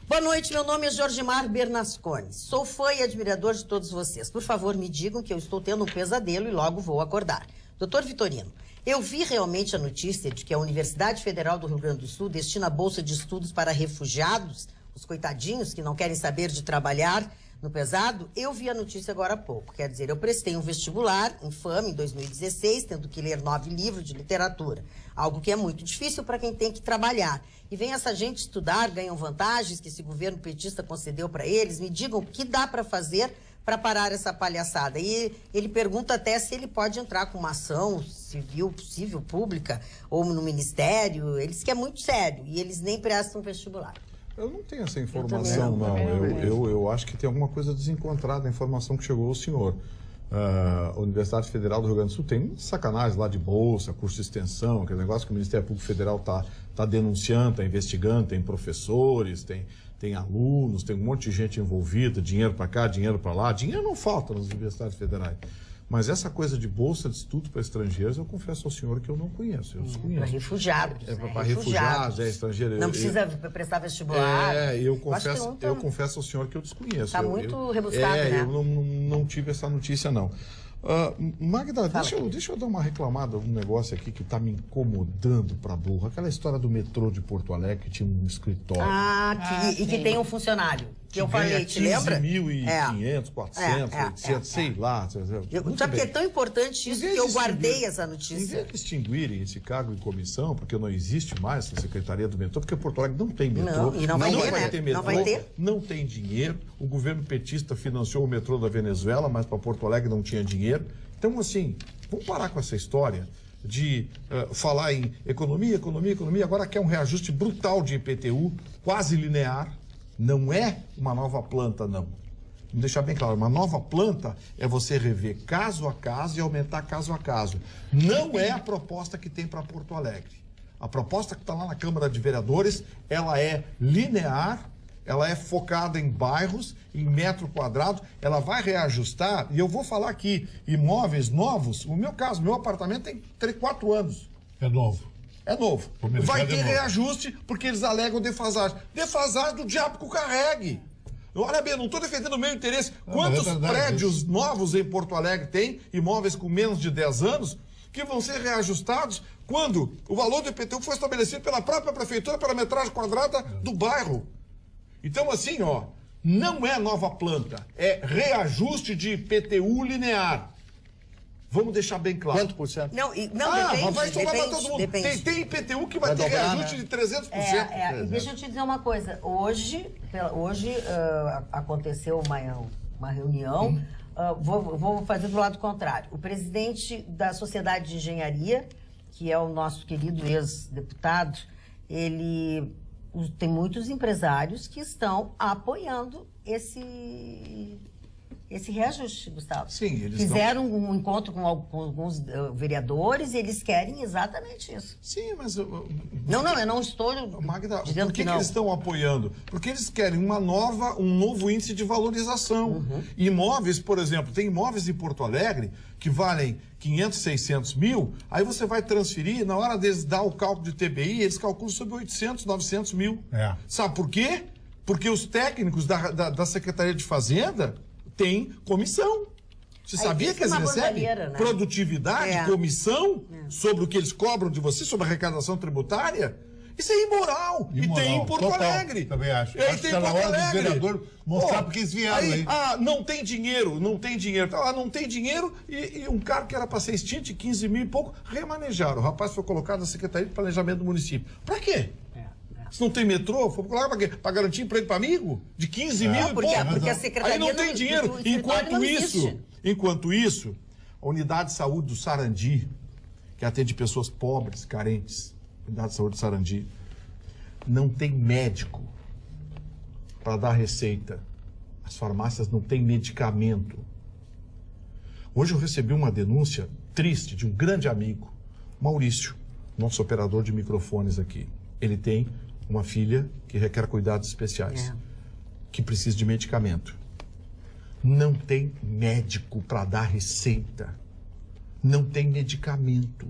Boa noite, meu nome é Jorgemar Bernasconi. Sou fã e admirador de todos vocês. Por favor, me digam que eu estou tendo um pesadelo e logo vou acordar. Doutor Vitorino, eu vi realmente a notícia de que a Universidade Federal do Rio Grande do Sul destina a bolsa de estudos para refugiados, os coitadinhos que não querem saber de trabalhar no pesado. Eu vi a notícia agora há pouco. Quer dizer, eu prestei um vestibular infame em 2016, tendo que ler 9 livros de literatura. Algo que é muito difícil para quem tem que trabalhar. E vem essa gente estudar, ganham vantagens que esse governo petista concedeu para eles. Me digam o que dá para fazer para parar essa palhaçada. E ele pergunta até se ele pode entrar com uma ação civil possível, pública, ou no ministério. Ele diz que é muito sério e eles nem prestam vestibular. Eu não tenho essa informação, não. Eu acho que tem alguma coisa desencontrada na informação que chegou ao senhor. A Universidade Federal do Rio Grande do Sul tem sacanagem lá de bolsa, curso de extensão, aquele negócio que o Ministério Público Federal está denunciando, está investigando, tem professores, tem alunos, tem um monte de gente envolvida, dinheiro para cá, dinheiro para lá. Dinheiro não falta nas universidades federais. Mas essa coisa de bolsa de estudo para estrangeiros, eu confesso ao senhor que eu não conheço. Eu desconheço. Para refugiados. Para refugiados, estrangeiros. Não precisa prestar vestibular. Eu confesso ao senhor que eu desconheço. Está muito rebuscado, né? Eu não tive essa notícia, não. Magda, deixa eu dar uma reclamada, um negócio aqui que está me incomodando para burro. Aquela história do metrô de Porto Alegre, que tinha um escritório. E que tem um funcionário. Que eu falei, te lembra? 15.500, 400, 800, sei lá. Sabe que é tão importante isso que eu guardei essa notícia. Em vez de extinguirem esse cargo em comissão, porque não existe mais essa Secretaria do Metrô, porque Porto Alegre não tem metrô. Não vai ter metrô. Não vai ter. Não tem dinheiro. O governo petista financiou o metrô da Venezuela, mas para Porto Alegre não tinha dinheiro. Então, assim, vamos parar com essa história de falar em economia. Agora quer um reajuste brutal de IPTU, quase linear. Não é uma nova planta, não. Vamos deixar bem claro, uma nova planta é você rever caso a caso e aumentar caso a caso. Não é a proposta que tem para Porto Alegre. A proposta que está lá na Câmara de Vereadores, ela é linear, ela é focada em bairros, em metro quadrado, ela vai reajustar, e eu vou falar aqui, imóveis novos, no meu caso, meu apartamento tem 4 anos. É novo. É novo. Vai ter reajuste porque eles alegam defasagem. Defasagem do diabo que o carregue. Olha bem, eu não estou defendendo o meu interesse. Quantos prédios novos em Porto Alegre tem, imóveis com menos de 10 anos, que vão ser reajustados quando o valor do IPTU foi estabelecido pela própria prefeitura pela metragem quadrada do bairro? Então, assim, não é nova planta, é reajuste de IPTU linear. Vamos deixar bem claro. Quanto por cento? Depende. Para todo mundo. Tem IPTU que vai ter reajuste de 300%. Deixa eu te dizer uma coisa. Hoje aconteceu uma reunião. Vou fazer do lado contrário. O presidente da Sociedade de Engenharia, que é o nosso querido ex-deputado, ele tem muitos empresários que estão apoiando esse reajuste, Gustavo. Sim, eles fizeram um encontro com alguns vereadores e eles querem exatamente isso. Sim, mas... eu não estou Magda, dizendo por que não. Eles estão apoiando? Porque eles querem um novo índice de valorização. Imóveis, por exemplo, tem imóveis em Porto Alegre que valem 500, 600 mil, aí você vai transferir, na hora deles dar o cálculo de TBI, eles calculam sobre 800, 900 mil. Sabe por quê? Porque os técnicos da Secretaria de Fazenda têm comissão. Você sabia que eles recebem produtividade, comissão, sobre o que eles cobram de você, sobre a arrecadação tributária? Isso é imoral. E tem em Porto Alegre. Também acho. Acho que tá na hora do vereador mostrar porque eles vieram aí. Não tem dinheiro, não tem dinheiro. Não tem dinheiro e um cara que era para ser extinto, 15 mil e pouco, remanejaram. O rapaz foi colocado na Secretaria de Planejamento do município. Para quê? Se não tem metrô, foi colocado para quê? Para garantir emprego para amigo? De 15 mil e pouco. Porque a Secretaria aí não tem dinheiro. Enquanto isso, a unidade de saúde do Sarandi, que atende pessoas pobres, carentes, unidade de saúde do Sarandi, não tem médico para dar receita. As farmácias não têm medicamento. Hoje eu recebi uma denúncia triste de um grande amigo, Maurício, nosso operador de microfones aqui. Ele tem uma filha que requer cuidados especiais, que precisa de medicamento. Não tem médico para dar receita. Não tem medicamento.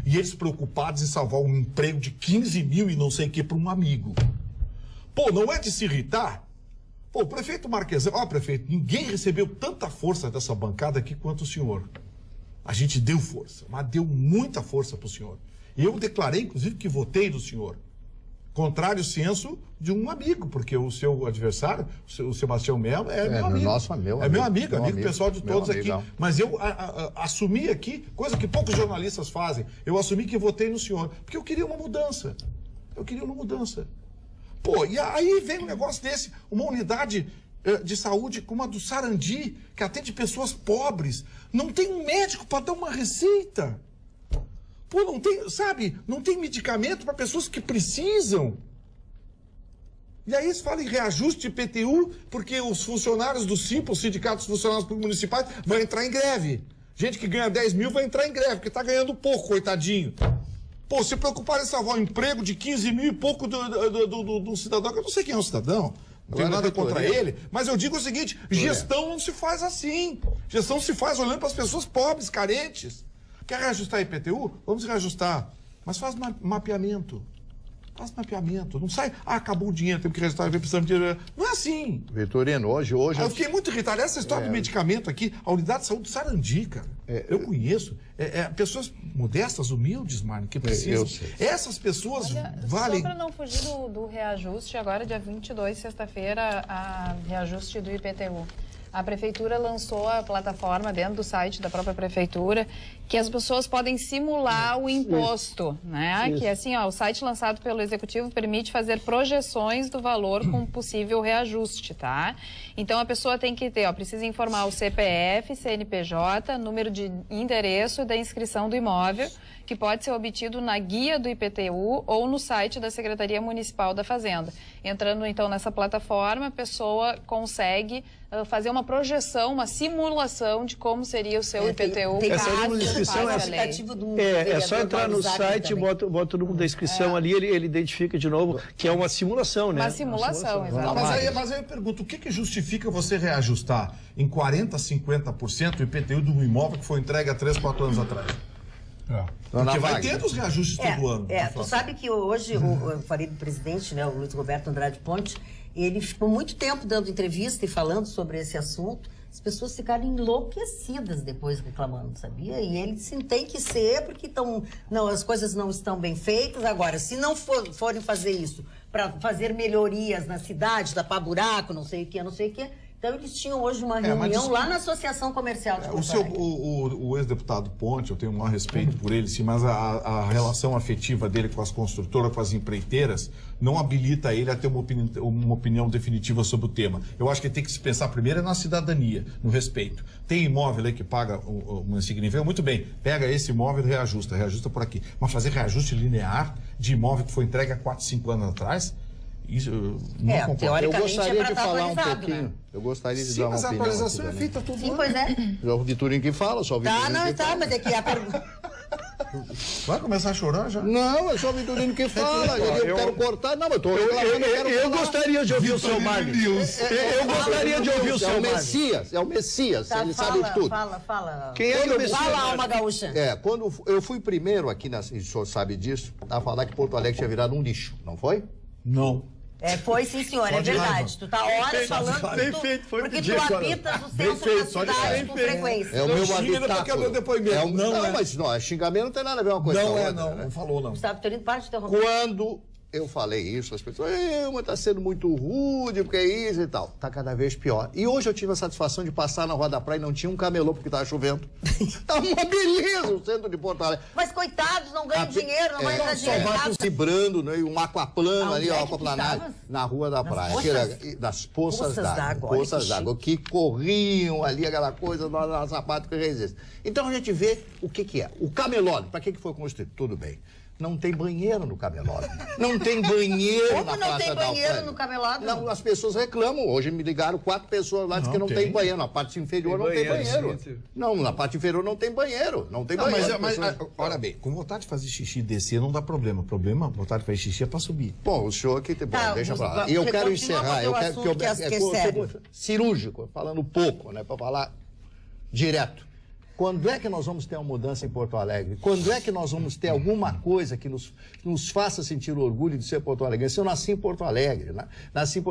E eles preocupados em salvar um emprego de 15 mil e não sei o que para um amigo. Pô, não é de se irritar? Pô, o prefeito Marquesão... prefeito, ninguém recebeu tanta força dessa bancada aqui quanto o senhor. A gente deu força, mas deu muita força para o senhor. Eu declarei, inclusive, que votei do senhor. Contrário senso de um amigo, porque o seu adversário, o Sebastião Melo, é meu amigo. É meu amigo pessoal de todos aqui. Mas eu assumi aqui, coisa que poucos jornalistas fazem, eu assumi que votei no senhor, porque eu queria uma mudança. Pô, e aí vem um negócio desse, uma unidade de saúde como a do Sarandi, que atende pessoas pobres, não tem um médico para dar uma receita. Pô, não tem, sabe, não tem medicamento para pessoas que precisam. E aí eles falam em reajuste de IPTU, porque os funcionários do Simples, sindicatos funcionários municipais, vão entrar em greve. Gente que ganha 10 mil vai entrar em greve, porque está ganhando pouco, coitadinho. Pô, se preocupar em salvar o emprego de 15 mil e pouco do cidadão, que eu não sei quem é o cidadão, não tenho nada contra ele, mas eu digo o seguinte, gestão não se faz assim. Gestão se faz olhando para as pessoas pobres, carentes. Quer reajustar IPTU? Vamos reajustar. Mas faz mapeamento. Não sai, acabou o dinheiro, temos que reajustar, precisamos de dinheiro. Não é assim. Vitorino, hoje... Eu fiquei muito irritado. Essa história do medicamento aqui, a unidade de saúde do Sarandi, cara. Eu conheço. Pessoas modestas, humildes, Marne, que precisam. Essas pessoas valem... Só para não fugir do reajuste, agora dia 22, sexta-feira, a reajuste do IPTU. A Prefeitura lançou a plataforma dentro do site da própria Prefeitura, que as pessoas podem simular o imposto, né? Que assim, o site lançado pelo Executivo permite fazer projeções do valor com possível reajuste, tá? Então a pessoa tem que ter, precisa informar o CPF, CNPJ, número de endereço e da inscrição do imóvel, que pode ser obtido na guia do IPTU ou no site da Secretaria Municipal da Fazenda. Entrando então nessa plataforma, a pessoa consegue fazer uma projeção, uma simulação de como seria o seu IPTU. Essa inscrição é só entrar no site, bota o número da inscrição ali, ele identifica de novo que é uma simulação, né? Uma simulação, exatamente. Mas aí eu pergunto, o que justifica você reajustar em 40%, 50% o IPTU de um imóvel que foi entregue há 3, 4 anos atrás? Porque vai tendo os reajustes todo ano. Tu sabe que hoje, eu falei do presidente, né, o Luiz Roberto Andrade Ponte, ele ficou muito tempo dando entrevista e falando sobre esse assunto. As pessoas ficaram enlouquecidas depois reclamando, sabia? E ele disse, tem que ser, porque as coisas não estão bem feitas. Agora, se não forem fazer isso para fazer melhorias na cidade, tapar buraco, não sei o que. Então, eles tinham hoje uma reunião lá na Associação Comercial de Porto Alegre. O ex-deputado Ponte, eu tenho um maior respeito por ele, sim, mas a relação afetiva dele com as construtoras, com as empreiteiras, não habilita ele a ter uma opinião definitiva sobre o tema. Eu acho que ele tem que se pensar primeiro na cidadania, no respeito. Tem imóvel aí que paga uma insignificância, muito bem, pega esse imóvel e reajusta por aqui. Mas fazer reajuste linear de imóvel que foi entregue há 4, 5 anos atrás... Isso, não concordo. Eu gostaria de falar um pouquinho. Né? Eu gostaria de dar uma opinião. Mas a atualização é feita todo ano. Sim, pois é. É o Vitorino que fala, só o Vitorino que fala. Mas é que a pergunta... Vai começar a chorar já? Não, é só o Vitorino que fala. Eu quero cortar. Não, mas eu gostaria de ouvir o seu Marcos. Eu gostaria de ouvir o seu Marcos. É o Messias, ele sabe de tudo. Fala. Quem é o Messias? Fala, Alma Gaúcha. Quando eu fui primeiro aqui, o senhor sabe disso, a falar que Porto Alegre tinha virado um lixo, não foi? Não. Foi sim, senhor, é verdade. Tu tá horas falando Bem feito, foi porque dia, tu habitas o centro da cidade com frequência. É o meu xinga porque é meu depoimento. Não, mas não, xingamento não tem nada a ver uma coisa com a outra, né? Não falou não. Gustavo Vitorino, para de interromper. Quando eu falei isso, as pessoas, mas tá sendo muito rude, porque é isso e tal. Tá cada vez pior. E hoje eu tive a satisfação de passar na Rua da Praia e não tinha um camelô porque tava chovendo. Tá uma beleza o centro de Porto Alegre. Mas coitados, não ganham dinheiro, não vai dar Só dinheiro. vai vibrando, né? E um aquaplano Aonde ali, é ó, que aquaplanário, tu estavas? na Rua da Praia. poças? Das poças Poças d'água. d'água, olha Poças que d'água, que corriam ali, aquela coisa do sapato que resiste. Então a gente vê o que é. O camelódromo, para que foi construído? Tudo bem. Não tem banheiro no camelódromo. Não tem banheiro Como na não Praça tem da banheiro Alfândega. no camelódromo? Não, as pessoas reclamam. Hoje me ligaram 4 pessoas lá, dizem que não tem banheiro. Na parte inferior não tem banheiro. Não, na parte inferior não tem banheiro. Não tem banheiro. Olha bem, com vontade de fazer xixi e descer não dá problema. O problema, vontade de fazer xixi é pra subir. Bom, o senhor aqui tem... Tá, deixa pra lá. vamos- E eu você quero continua com encerrar. o teu Eu quero assunto que é sério. cirúrgico, falando pouco, né? Para falar direto. Quando é que nós vamos ter uma mudança em Porto Alegre? Quando é que nós vamos ter alguma coisa que nos faça sentir o orgulho de ser Porto Alegre? Eu nasci em Porto Alegre, né?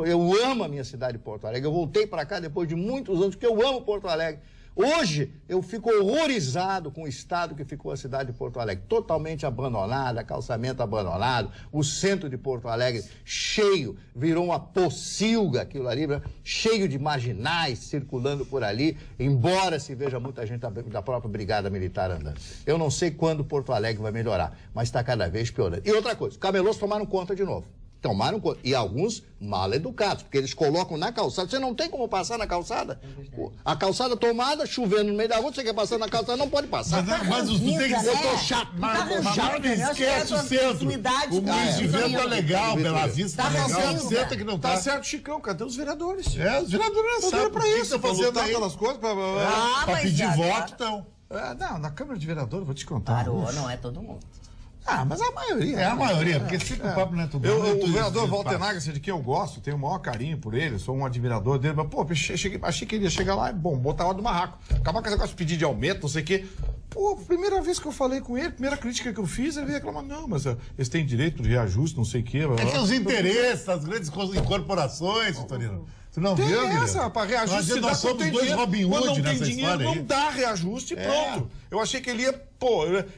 Eu amo a minha cidade de Porto Alegre. Eu voltei para cá depois de muitos anos, porque eu amo Porto Alegre. Hoje, eu fico horrorizado com o estado que ficou a cidade de Porto Alegre. Totalmente abandonada, calçamento abandonado, o centro de Porto Alegre cheio, virou uma pocilga aquilo ali, cheio de marginais circulando por ali, embora se veja muita gente da própria Brigada Militar andando. Eu não sei quando Porto Alegre vai melhorar, mas está cada vez piorando. E outra coisa, os camelôs tomaram conta de novo. Tomaram conta. E alguns mal educados, porque eles colocam na calçada. Você não tem como passar na calçada. A calçada tomada, chovendo no meio da rua, você quer passar na calçada, não pode passar. Mas tu tem que Né? ser tão chato. Mas não esquece o centro. O Luiz de Vento tá legal, Bela Vista tá legal. O centro que não tá. Tá certo, Chicão, cadê os vereadores? Os vereadores não sabem pra isso, pra lutar pelas coisas, pra pedir já- voto, então. Não, na Câmara de Vereadores, vou te contar. Parou, não é todo mundo. Mas a maioria. É a maioria, porque fica o papo não é tudo. O vereador Walter Nagas, de quem eu gosto, tenho o maior carinho por ele, sou um admirador dele, mas, pô, achei que ele ia chegar lá, bom, botar a hora do marraco. Acabar com esse negócio de pedir de aumento, não sei o quê. Pô, primeira vez que eu falei com ele, primeira crítica que eu fiz, ele veio reclamar, não, mas eles têm direito de reajuste, não sei o quê. É que os interesses, as grandes corporações, Vitorino. Tu não viu, Guilherme? Para reajuste, se dá nós somos dois Robin quando Hood não tem nessa dinheiro, história aí. não dá reajuste e pronto. Eu achei que ele ia,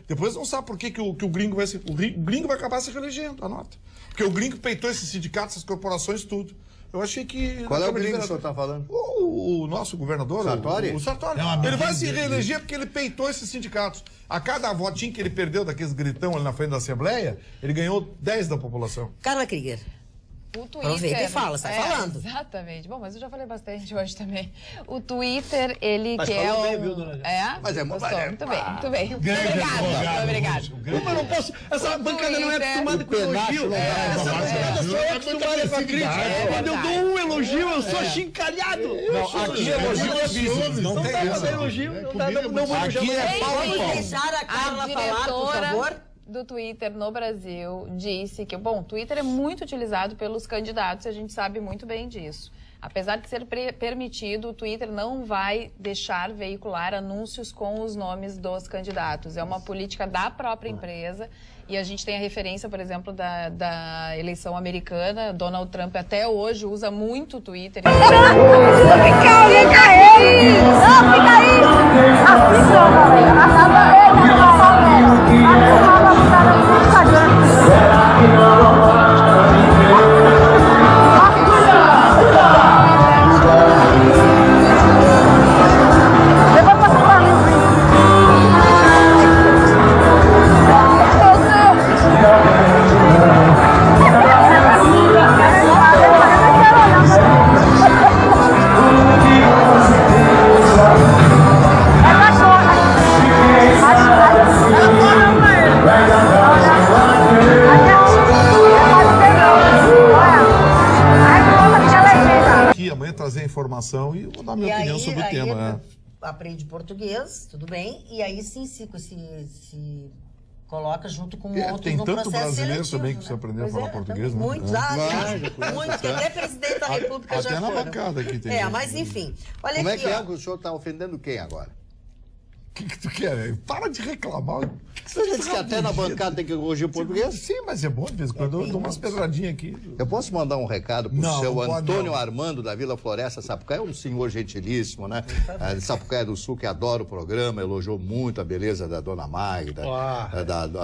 depois não sabe por que o gringo vai ser, o gringo vai acabar se reelegendo, anota. Porque o gringo peitou esses sindicatos, essas corporações, tudo. Eu achei que... Qual é o gringo que o senhor está falando? O nosso governador, Sartori? o Sartori. Ele vai se reeleger porque ele peitou esses sindicatos. A cada votinho que ele perdeu daqueles gritão ali na frente da Assembleia, ele ganhou 10 da população. Carla Krieger. O Twitter... Aproveita e fala, sai falando. Exatamente. Bom, mas eu já falei bastante hoje também. O Twitter, ele Mas que é falou bem, um... viu, dona Jéssica? É? Mas é Gostou? mas é- Muito bem, muito bem. Muito Grande obrigada, advogado. obrigado. Mas não posso. Essa O bancada não é Twitter- acostumada com elogio. Essa bancada só é acostumada com a crítica. Quando eu dou um elogio, eu sou achincalhado. Aqui elogio é business, não tem Não dá pra essa. dar elogio. Não dá, não vou Aqui é pau a Vamos pau. deixar a Carla A falar, por diretora favor. do Twitter no Brasil disse que, bom, o Twitter é muito utilizado pelos candidatos e a gente sabe muito bem disso. Apesar de ser permitido, o Twitter não vai deixar veicular anúncios com os nomes dos candidatos. É uma política da própria empresa e a gente tem a referência, por exemplo, da eleição americana. Donald Trump até hoje usa muito o Twitter. Aqui amanhã trazer a informação e vou dar minha opinião sobre o tema. Né? Aprende português, tudo bem, e aí sim se coloca junto com outros Tem no tanto processo brasileiro seletivo, também que precisa aprender a falar português, né? Muitos, muitos, que até presidente da República já Até na foram. bancada aqui tem gente. Mas enfim, olha Como é aqui, que é ó. que o senhor está ofendendo quem agora? O que tu quer? Para de reclamar. Você disse que até na bancada tem que corrigir o português. Sim, mas é bom de vez em quando eu dou umas pedradinhas aqui. Eu posso mandar um recado pro Não, seu não pode, Antônio não. Armando da Vila Floresta Sapucaí, é um senhor gentilíssimo, né? De Sapucaí do Sul, que adora o programa, elogiou muito a beleza da dona Magda,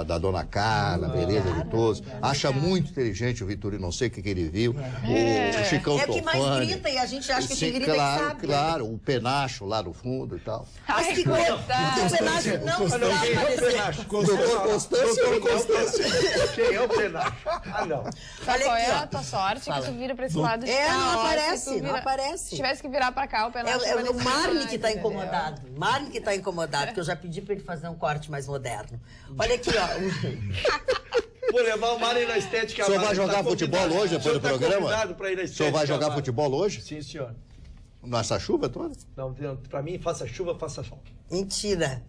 da dona Carla, a beleza de todos. Acha muito inteligente o Vitorino, não sei o que ele viu. O Chicão É o que mais Tofani. grita e a gente acha que Sim, quem grita claro, que sabe. claro, o penacho lá no fundo e tal. Mas que coisa. O personagem não está aparecendo. Doutor Constância ou Constância? Quem é o penacho? Ah, não. Olha Qual é aqui, a ó. tua sorte Fala. que tu vira pra esse lado de É, cá? não Ó, aparece, se tu não aparece. Se tivesse que virar pra cá, o penacho É o Marne que está entendeu? incomodado. Marne que está incomodado, porque eu já pedi para ele fazer um corte mais moderno. Olha aqui, ó. Vou levar o Mário na estética. O senhor vai Mário, jogar tá futebol convidado. hoje depois do O senhor tá programa? convidado pra ir na O senhor vai estética, jogar Mário. futebol hoje? Sim, senhor. Nessa chuva toda? Não, pra mim, faça chuva, faça sol. Mentira.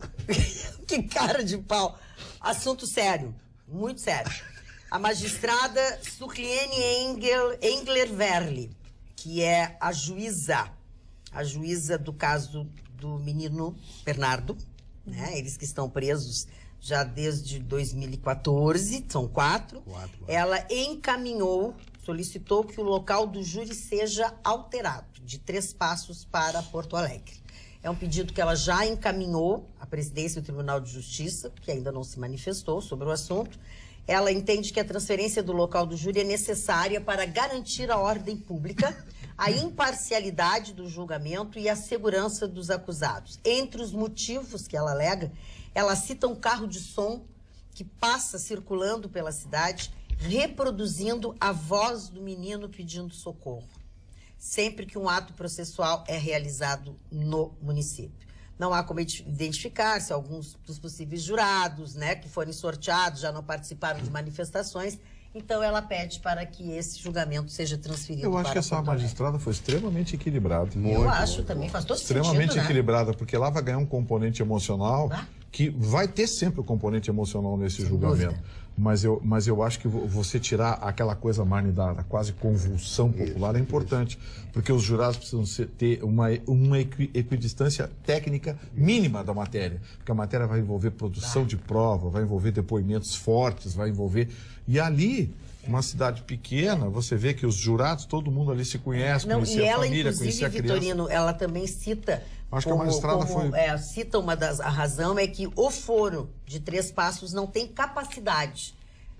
Que cara de pau. Assunto sério, muito sério. A magistrada Sucliene Engler-Verli, que é a juíza do caso do menino Bernardo, né? Eles que estão presos já desde 2014, são 4. Ela solicitou que o local do júri seja alterado, de 3 Passos para Porto Alegre. É um pedido que ela já encaminhou à presidência do Tribunal de Justiça, que ainda não se manifestou sobre o assunto. Ela entende que a transferência do local do júri é necessária para garantir a ordem pública, a imparcialidade do julgamento e a segurança dos acusados. Entre os motivos que ela alega, ela cita um carro de som que passa circulando pela cidade, reproduzindo a voz do menino pedindo socorro, sempre que um ato processual é realizado no município. Não há como identificar se alguns dos possíveis jurados, né, que forem sorteados já não participaram de manifestações. Então, ela pede para que esse julgamento seja transferido Eu acho para que essa Porto Alegre. magistrada foi extremamente equilibrada. Eu acho também, faz todo Extremamente sentido, né? equilibrada, porque lá vai ganhar um componente emocional, que vai ter sempre o componente emocional nesse julgamento. Mas eu acho que você tirar aquela coisa, Marne, da quase convulsão popular é importante, porque os jurados precisam ter uma equidistância técnica mínima da matéria, porque a matéria vai envolver produção de prova, vai envolver depoimentos fortes, vai envolver... E ali, uma cidade pequena, você vê que os jurados, todo mundo ali se conhece, conhecia a família, conhecia a criança. Vitorino, ela também cita... Acho que a magistrada foi... cita a razão é que o foro de 3 Passos não tem capacidade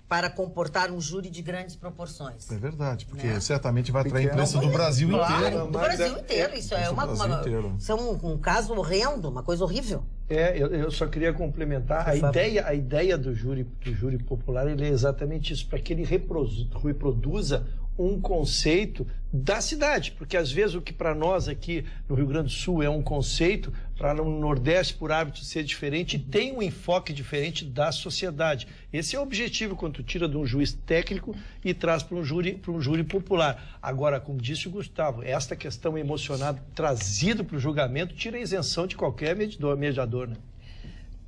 para comportar um júri de grandes proporções. É verdade, porque certamente vai atrair a imprensa do Brasil inteiro. Do Brasil inteiro, isso é um caso horrendo, uma coisa horrível. Eu só queria complementar. A ideia do júri popular ele é exatamente isso, para que ele reproduza um conceito da cidade, porque às vezes o que para nós aqui no Rio Grande do Sul é um conceito, para no Nordeste, por hábito ser diferente, tem um enfoque diferente da sociedade. Esse é o objetivo quando tu tira de um juiz técnico e traz para um júri popular. Agora, como disse o Gustavo, esta questão emocionada trazida para o julgamento tira a isenção de qualquer mediador, né?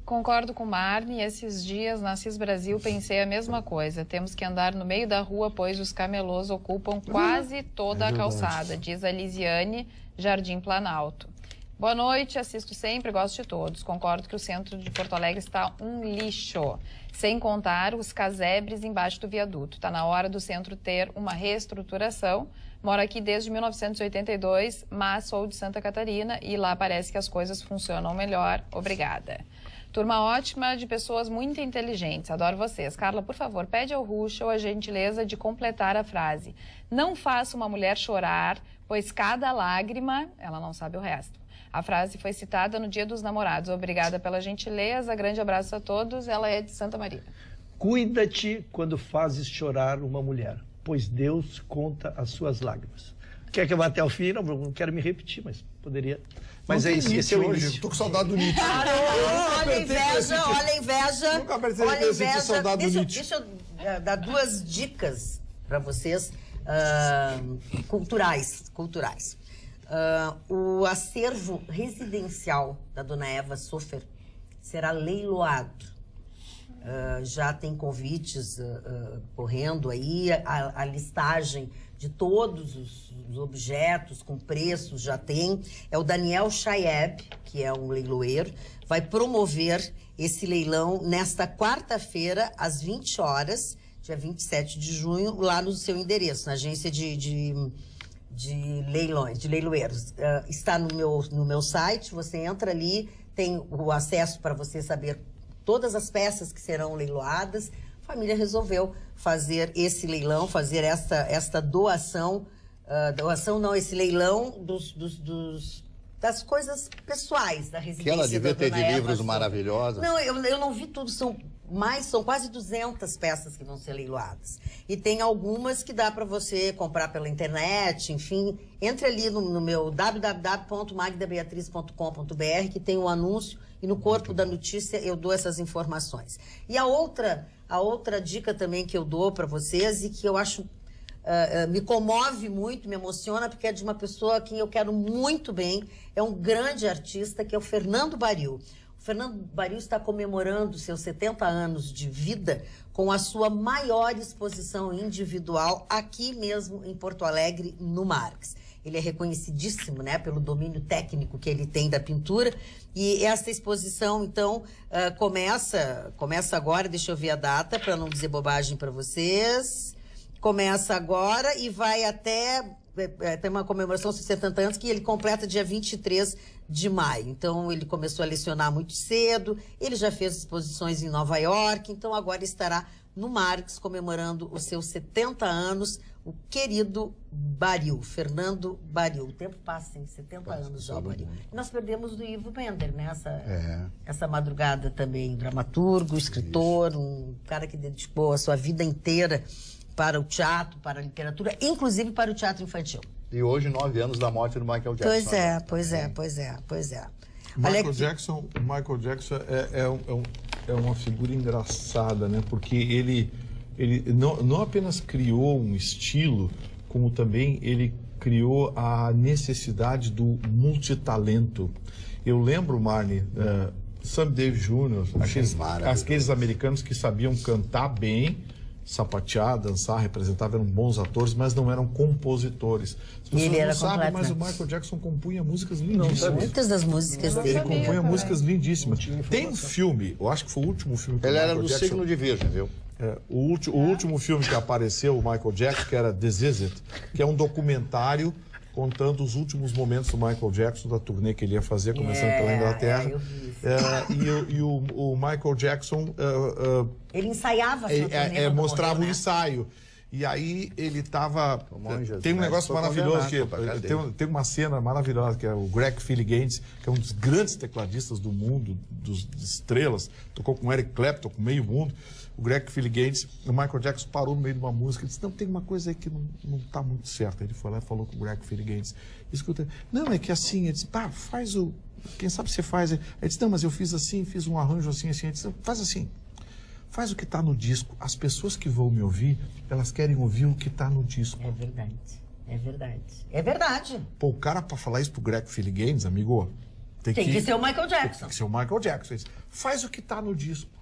Concordo com o Marne. Esses dias na CIS Brasil pensei a mesma coisa. Temos que andar no meio da rua, pois os camelôs ocupam quase toda a calçada, diz a Lisiane, Jardim Planalto. Boa noite, assisto sempre, gosto de todos. Concordo que o centro de Porto Alegre está um lixo. Sem contar os casebres embaixo do viaduto. Está na hora do centro ter uma reestruturação. Moro aqui desde 1982, mas sou de Santa Catarina e lá parece que as coisas funcionam melhor. Obrigada. Turma ótima de pessoas muito inteligentes. Adoro vocês. Carla, por favor, pede ao Ruschel a gentileza de completar a frase. Não faça uma mulher chorar, pois cada lágrima... Ela não sabe o resto. A frase foi citada no Dia dos Namorados. Obrigada pela gentileza. Grande abraço a todos. Ela é de Santa Maria. Cuida-te quando fazes chorar uma mulher, pois Deus conta as suas lágrimas. Quer que eu vá até o fim? Não quero me repetir, mas poderia... Mas é isso, esse é o início. Tô com saudade do Nietzsche. Olha a inveja, olha a inveja. Nunca pensei que eu senti saudade do Nietzsche. Deixa eu dar 2 dicas para vocês culturais. O acervo residencial da dona Eva Sofer será leiloado já tem convites correndo aí, a listagem de todos os objetos com preços já tem. É o Daniel Chayeb, que é um leiloeiro, vai promover esse leilão nesta quarta-feira, às 20 horas, dia 27 de junho, lá no seu endereço, na agência de leiloeiros. Está no meu site, você entra ali, tem o acesso para você saber todas as peças que serão leiloadas. A família resolveu fazer esse leilão, fazer esta doação, esse leilão das coisas pessoais da residência. Que ela devia ter de livros maravilhosos. Não, eu não vi tudo, são quase 200 peças que vão ser leiloadas. E tem algumas que dá para você comprar pela internet, enfim. Entre ali no meu www.magdabeatriz.com.br, que tem um anúncio, e no corpo da notícia eu dou essas informações. E a outra dica também que eu dou para vocês, e que eu acho me comove muito, me emociona, porque é de uma pessoa a quem eu quero muito bem, é um grande artista, que é o Fernando Baril. O Fernando Baril está comemorando seus 70 anos de vida com a sua maior exposição individual aqui mesmo em Porto Alegre, no Marx. Ele é reconhecidíssimo, né, pelo domínio técnico que ele tem da pintura. E essa exposição, então, começa agora, deixa eu ver a data, para não dizer bobagem para vocês. Começa agora e vai até... tem uma comemoração de 70 anos que ele completa dia 23 de maio. Então, ele começou a lecionar muito cedo, ele já fez exposições em Nova York, então agora estará no Marx comemorando os seus 70 anos, o querido Baril, Fernando Baril. O tempo passa, em 70 anos já o Baril. Nós perdemos do Ivo Bender, né? Essa madrugada também, dramaturgo, escritor, um cara que dedicou a sua vida inteira para o teatro, para a literatura, inclusive para o teatro infantil. E hoje, 9 anos da morte do Michael Jackson. Pois é. Michael Jackson é uma figura engraçada, né? Porque ele não apenas criou um estilo, como também ele criou a necessidade do multitalento. Eu lembro, Marnie, Sammy Davis Jr., aqueles americanos que sabiam cantar bem, sapatear, dançar, representar, eram bons atores, mas não eram compositores. As pessoas não sabem, mas o Michael Jackson compunha músicas lindíssimas. Muitas das músicas dele. Ele compunha músicas lindíssimas. Tem um filme, eu acho que foi o último filme que ele o era Michael do Jackson... signo de Virgem, viu? O último filme que apareceu, o Michael Jackson, que era This Is It, que é um documentário contando os últimos momentos do Michael Jackson, da turnê que ele ia fazer, começando pela Inglaterra. E o Michael Jackson... ele ensaiava a sua turnê mostrava o ensaio. E aí ele estava... Tem um negócio maravilhoso, tem uma cena maravilhosa, que é o Greg Philly-Gaines, que é um dos grandes tecladistas do mundo, dos estrelas, tocou com Eric Clapton, com meio mundo. O Greg Philly-Gaines, o Michael Jackson parou no meio de uma música e disse, não, tem uma coisa aí que não está muito certa. Ele foi lá e falou com o Greg Philly-Gaines. Escuta, não, é que assim, ele disse, faz o... Quem sabe você faz... Ele disse, não, mas eu fiz assim, fiz um arranjo assim. Ele disse, faz assim, faz o que está no disco. As pessoas que vão me ouvir, elas querem ouvir o que está no disco. É verdade. Pô, o cara, para falar isso pro Greg Philly-Gaines, amigo, tem que ser o Michael Jackson. Tem que ser o Michael Jackson. Ele disse, faz o que está no disco.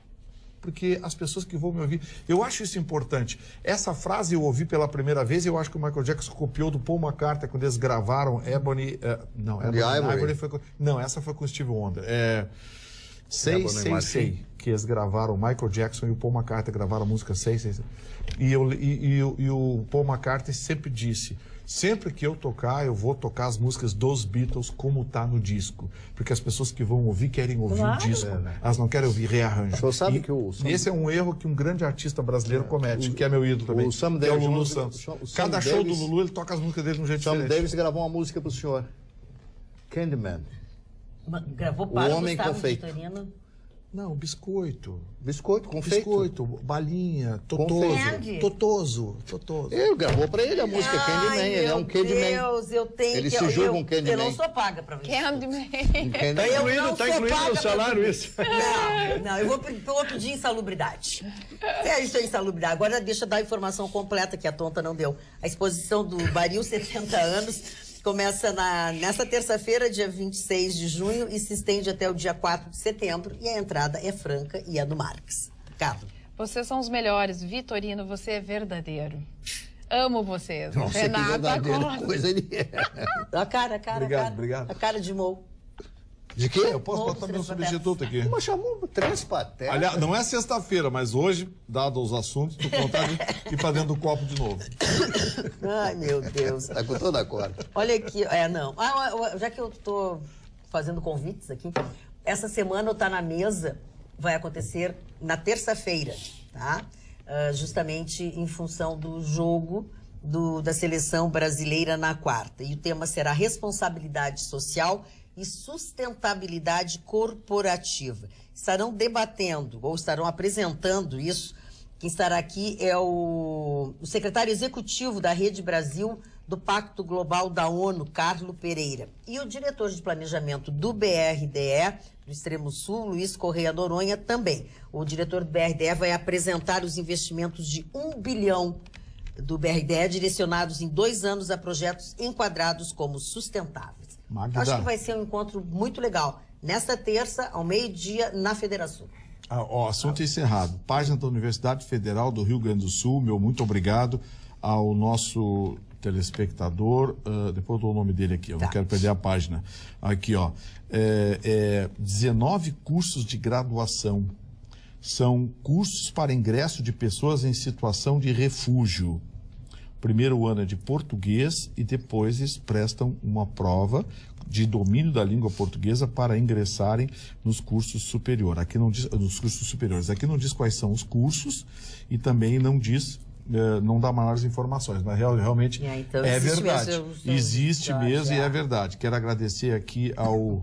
Porque as pessoas que vão me ouvir... Eu acho isso importante. Essa frase eu ouvi pela primeira vez e eu acho que o Michael Jackson copiou do Paul McCartney quando eles gravaram Ebony... Ivory foi não, essa foi com o Steve Wonder. Sei, que eles gravaram, o Michael Jackson e o Paul McCartney gravaram a música Sei. E o Paul McCartney sempre disse... Sempre que eu tocar, eu vou tocar as músicas dos Beatles como tá no disco. Porque as pessoas que vão ouvir querem ouvir o disco. Elas não querem ouvir rearranjo. Você sabe que esse é um erro que um grande artista brasileiro comete, que é meu ídolo também, que é o Lulu Santos. Cada show do Lulu, ele toca as músicas dele de um jeito diferente. Sam Davis gravou uma música pro senhor. Candyman. Gravou para o Homem Confeito. Não, biscoito. Biscoito, confeito. Biscoito, balinha, totoso. Ele gravou pra ele a música Candyman. Ele é um Candyman. Meu Deus, eu tenho ele se julga um Candyman. Eu não sou paga pra ver. Candyman. Tá incluído no salário isso? Não, eu vou pedir insalubridade. Isso é insalubridade. Agora deixa eu dar a informação completa que a tonta não deu. A exposição do Baril 70 anos... Começa nesta terça-feira, dia 26 de junho, e se estende até o dia 4 de setembro. E a entrada é franca e é do Marx. Carla. Vocês são os melhores. Vitorino, você é verdadeiro. Amo vocês. Nossa, que Renata verdadeira Costa. coisa ele é. A cara. Obrigado. A cara de Mo. De quê? Eu posso botar meu substituto aqui. Mas chamou três patetas. Aliás, não é sexta-feira, mas hoje, dado os assuntos, tô com vontade de ir pra dentro do copo de novo. Ai, meu Deus. Tá com toda a corda. Olha aqui, não. Já que eu tô fazendo convites aqui, essa semana o Tá na Mesa vai acontecer na terça-feira, tá? Justamente em função do jogo da seleção brasileira na quarta. E o tema será responsabilidade social e sustentabilidade corporativa. Estarão debatendo, ou estarão apresentando isso. Quem estará aqui é o secretário executivo da Rede Brasil do Pacto Global da ONU, Carlo Pereira. E o diretor de planejamento do BRDE, do Extremo Sul, Luiz Correia Noronha, também. O diretor do BRDE vai apresentar os investimentos de 1 bilhão do BRDE, direcionados em 2 anos a projetos enquadrados como sustentáveis. Magda. Acho que vai ser um encontro muito legal. Nesta terça, ao meio-dia, na Federação. Assunto encerrado. Página da Universidade Federal do Rio Grande do Sul, meu muito obrigado ao nosso telespectador. Depois eu dou o nome dele aqui, eu não quero perder a página. Aqui, ó. 19 cursos de graduação. São cursos para ingresso de pessoas em situação de refúgio. Primeiro ano é de português e depois eles prestam uma prova de domínio da língua portuguesa para ingressarem nos cursos superiores. Aqui não diz, nos cursos superiores. Aqui não diz quais são os cursos e também não diz, não dá maiores informações, mas realmente então é existe verdade. Mesmo, existe mesmo já. E é verdade. Quero agradecer aqui ao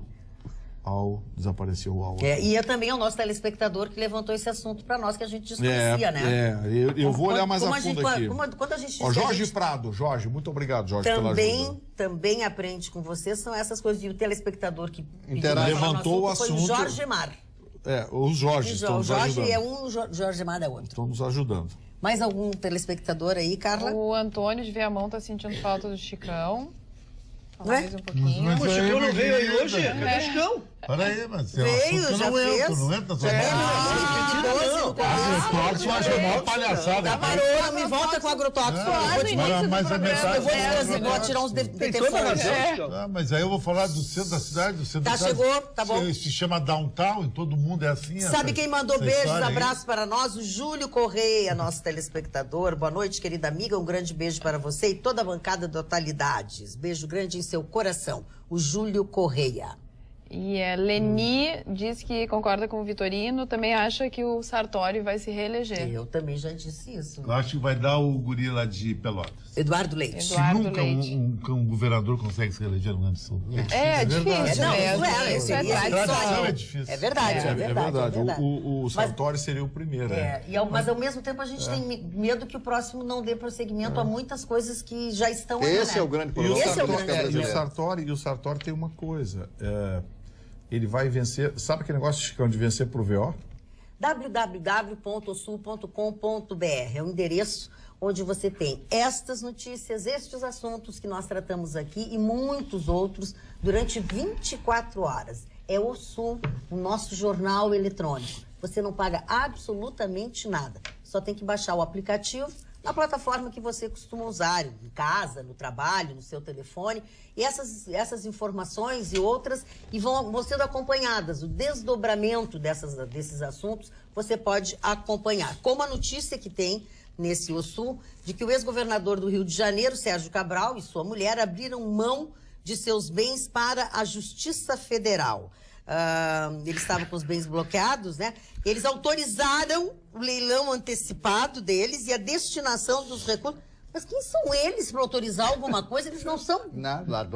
desapareceu o e é também o nosso telespectador que levantou esse assunto para nós, que a gente desconhecia, né? Eu vou olhar mais a fundo aqui. Quando a gente Jorge Prado, Jorge, muito obrigado, Jorge, pela ajuda. Também aprende com você, são essas coisas. E o telespectador que levantou o assunto foi o Jorge Mar. Os Jorge estão nos ajudando. Jorge é um, Jorge Mar é outro. Estão nos ajudando. Mais algum telespectador aí, Carla? O Antônio de Viamão tá sentindo falta do Chicão. Mais um pouquinho. O Chicão não veio aí hoje? Cadê o Chicão? Peraí, mas veio, já fez. Não entra só. Agrotóxico, acho uma palhaçada. Parou, me volta com agrotóxico. Eu vou tirar uns detergentes. Mas aí eu vou falar do centro da cidade, do centro da cidade. Chegou, tá bom. Se chama Downtown e todo mundo é assim. Sabe quem mandou beijos, abraços para nós? O Júlio Correia, nosso telespectador. Boa noite, querida amiga. Um grande beijo para você e toda a bancada do Atualidades. Beijo grande em seu coração. O Júlio Correia. E a Leni diz que concorda com o Vitorino, também acha que o Sartori vai se reeleger. Eu também já disse isso. Eu acho que vai dar o guri lá de Pelotas. Eduardo Leite. Se nunca um governador consegue se eleger no Rio Grande do Sul. É difícil. É difícil. É verdade, é verdade. O Sartori seria o primeiro. Mas ao mesmo tempo a gente tem medo que o próximo não dê prosseguimento a muitas coisas que já estão aí. Esse é o grande problema. E o Sartori tem uma coisa. Ele vai vencer. Sabe aquele negócio, Chicão, de vencer pro VO? www.sul.com.br é o endereço onde você tem estas notícias, estes assuntos que nós tratamos aqui e muitos outros durante 24 horas. É o Sul, o nosso jornal eletrônico. Você não paga absolutamente nada. Só tem que baixar o aplicativo na plataforma que você costuma usar, em casa, no trabalho, no seu telefone. E essas informações e outras vão sendo acompanhadas. O desdobramento desses assuntos você pode acompanhar. Como a notícia que tem nesse OSU de que o ex-governador do Rio de Janeiro, Sérgio Cabral, e sua mulher abriram mão de seus bens para a Justiça Federal. Eles estavam com os bens bloqueados, né? Eles autorizaram o leilão antecipado deles e a destinação dos recursos. Mas quem são eles para autorizar alguma coisa? Eles não são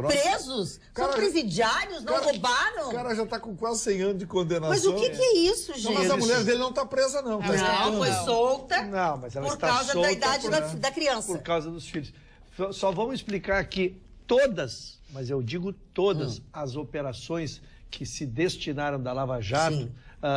presos, são presidiários, não roubaram. O cara já está com quase 100 anos de condenação. Mas o que é isso, gente? Mas a mulher dele não está presa, não. Não, foi solta mas ela por causa da idade da criança. Por causa dos filhos. Só vamos explicar aqui todas, mas eu digo todas, as operações que se destinaram da Lava Jato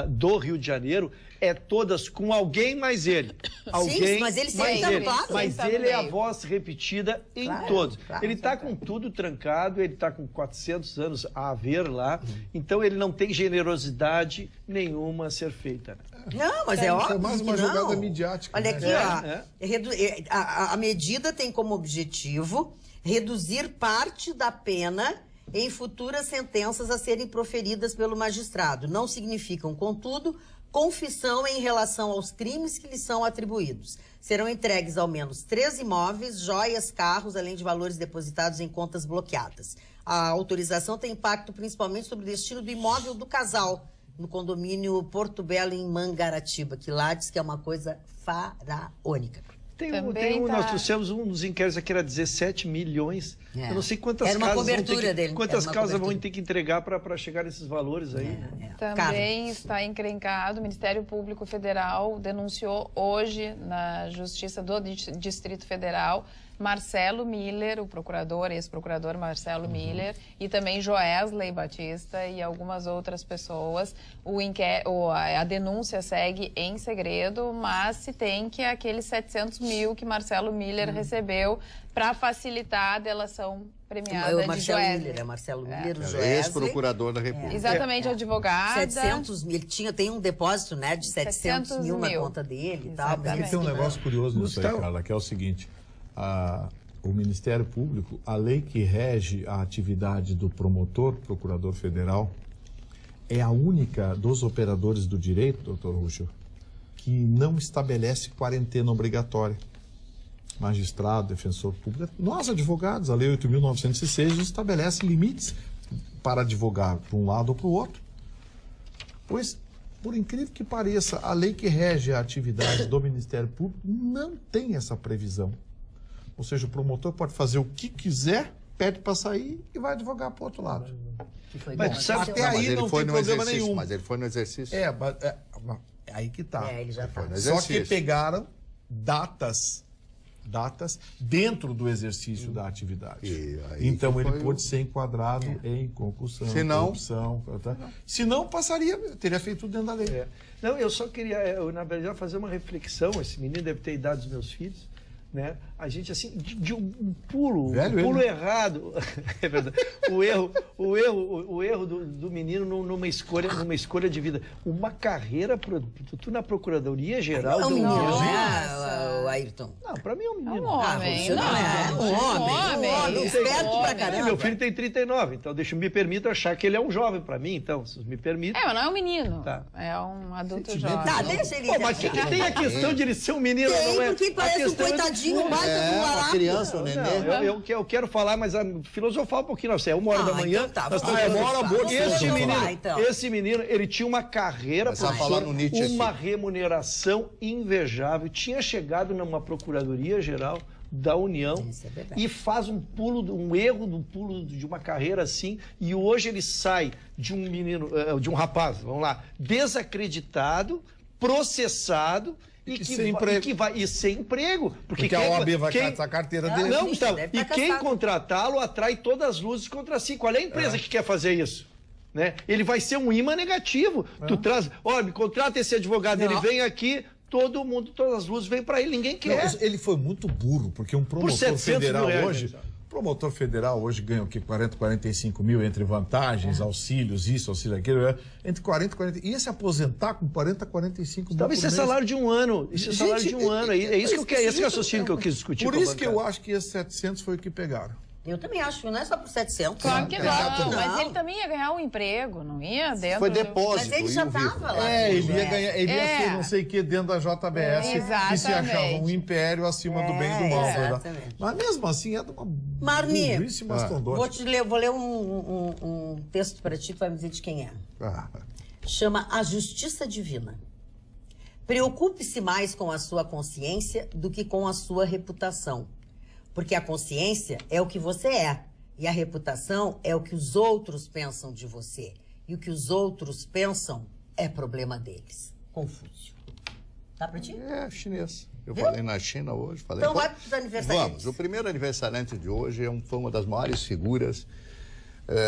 do Rio de Janeiro é todas com alguém mais ele. Alguém mas ele mais sempre ele. tá no par, Mas sempre tá no ele é a meio. voz repetida em Claro, todos. claro, Ele está com tudo trancado, ele está com 400 anos a haver lá, então ele não tem generosidade nenhuma a ser feita. Não, mas é óbvio. Foi mais uma que não. jogada midiática. Olha né? aqui, ó. A medida tem como objetivo reduzir parte da pena em futuras sentenças a serem proferidas pelo magistrado. Não significam, contudo, confissão em relação aos crimes que lhes são atribuídos. Serão entregues ao menos 3 imóveis, joias, carros, além de valores depositados em contas bloqueadas. A autorização tem impacto principalmente sobre o destino do imóvel do casal, no condomínio Porto Belo, em Mangaratiba, que lá diz que é uma coisa faraônica. Nós trouxemos um dos inquéritos aqui, era 17 milhões. É. Eu não sei quantas Era uma casas cobertura dele. quantas Era uma casas vão cobertura. ter que entregar para chegar nesses valores aí. Também está encrencado. O Ministério Público Federal denunciou hoje na Justiça do Distrito Federal Marcelo Miller, o procurador, ex-procurador Marcelo Miller, e também Joesley Batista e algumas outras pessoas. A denúncia segue em segredo, mas se tem que aqueles 700 mil que Marcelo Miller recebeu para facilitar a delação premiada de Joesley. Marcelo Miller, o Era Joesley. ex-procurador da República. Exatamente, advogada. 700 mil, tem um depósito, né, de 700 mil na conta dele e tal. Mas Exatamente. ele Tem um disse que negócio curioso nisso aí, Gustavo. Carla, que é o seguinte: o Ministério Público, a lei que rege a atividade do promotor, procurador federal, é a única dos operadores do direito, doutor Rússio, que não estabelece quarentena obrigatória. Magistrado, defensor público, nós advogados, a lei 8.906 estabelece limites para advogar para um lado ou para o outro. Pois, por incrível que pareça, a lei que rege a atividade do Ministério Público não tem essa previsão. Ou seja, o promotor pode fazer o que quiser, pede para sair e vai advogar para o outro lado. foi Mas bom. sabe Até Não, aí mas ele não foi tem no problema exercício, nenhum. Mas ele foi no exercício. É aí que tá. Ele já tá. no Só que exercício. pegaram datas dentro do exercício da atividade. E aí Então que ele foi pode ser enquadrado em concussão, Se não- corrupção. Se não, teria feito tudo dentro da lei. Não, eu só queria, na verdade, fazer uma reflexão. Esse menino deve ter idade dos meus filhos, né? A gente, assim, de um pulo, Velho um pulo ele, errado. É verdade. O erro do menino numa escolha de vida. Uma carreira, tu na Procuradoria-Geral É um da menino, União. né, o Ayrton? Não, pra mim é um É menino. um homem. você não é. Um homem, esperto pra E caramba. meu filho tem 39, então me permito achar que ele é um jovem pra mim, então, se me permite. Mas não é um menino. Tá. É um adulto Sentimento. jovem. Tá, deixa ele. Pô, mas o que tem a questão de ele ser um menino, Tem, não é? porque A parece um questão é do coitadinho, fundo. baita do uma barato. criança, um Não, neném. eu quero falar, mas filosofar um pouquinho. Não, é 1h da manhã. Então tá, nós vamos estamos- filosofar, vamos filosofar, então. Esse menino, ele tinha uma carreira, Começar a professor, falar no Nietzsche uma aqui. remuneração invejável. Tinha chegado numa Procuradoria-Geral da União Isso é verdade. e faz um erro de uma carreira assim, e hoje ele sai de um menino, de um rapaz, vamos lá, desacreditado, processado e sem emprego. sem emprego. Porque a OAB vai catar a carteira dele. Não, Ixi, Gustavo, deve e tá quem caçado. contratá-lo atrai todas as luzes contra si. Qual é a empresa que quer fazer isso? Né? Ele vai ser um imã negativo. Tu traz, olha, me contrata esse advogado, ele vem aqui, todo mundo, todas as luzes vêm para ele, ninguém quer. Não, ele foi muito burro, porque um promotor 700 mil federal reais, hoje... né? Promotor federal hoje ganha o quê? 40, 45 mil entre vantagens, auxílios, isso, auxílio aquilo. Entre 40 e 40. Ia se aposentar com 40, 45 mil. Talvez por isso é mês. salário de um ano. Isso é salário de um ano. É isso que eu quero, esse raciocínio que eu quis discutir. Por com a isso que eu bancada. acho que esses 700 foi o que pegaram. Eu também acho que não é só por 700. Claro que Exato, não, mas ele também ia ganhar um emprego, não ia dentro Foi do- depósito. Mas ele já e o vivo. estava lá. Ele ia ganhar, ele ia É. ser não sei o que dentro da JBS e se Exatamente. achava um império acima do bem e do mal. Verdade? exatamente. Mas mesmo assim é de uma Marni, burrice mastodôntica. vou ler um texto para ti, tu vai me dizer de quem é. Ah, Chama A Justiça Divina. Preocupe-se mais com a sua consciência do que com a sua reputação. Porque a consciência é o que você é. E a reputação é o que os outros pensam de você. E o que os outros pensam é problema deles. Confúcio. Tá pra ti? é chinês. Eu Viu? falei na China hoje. Falei, Então vai pros aniversariantes. Vamos. O primeiro aniversariante de hoje foi uma das maiores figuras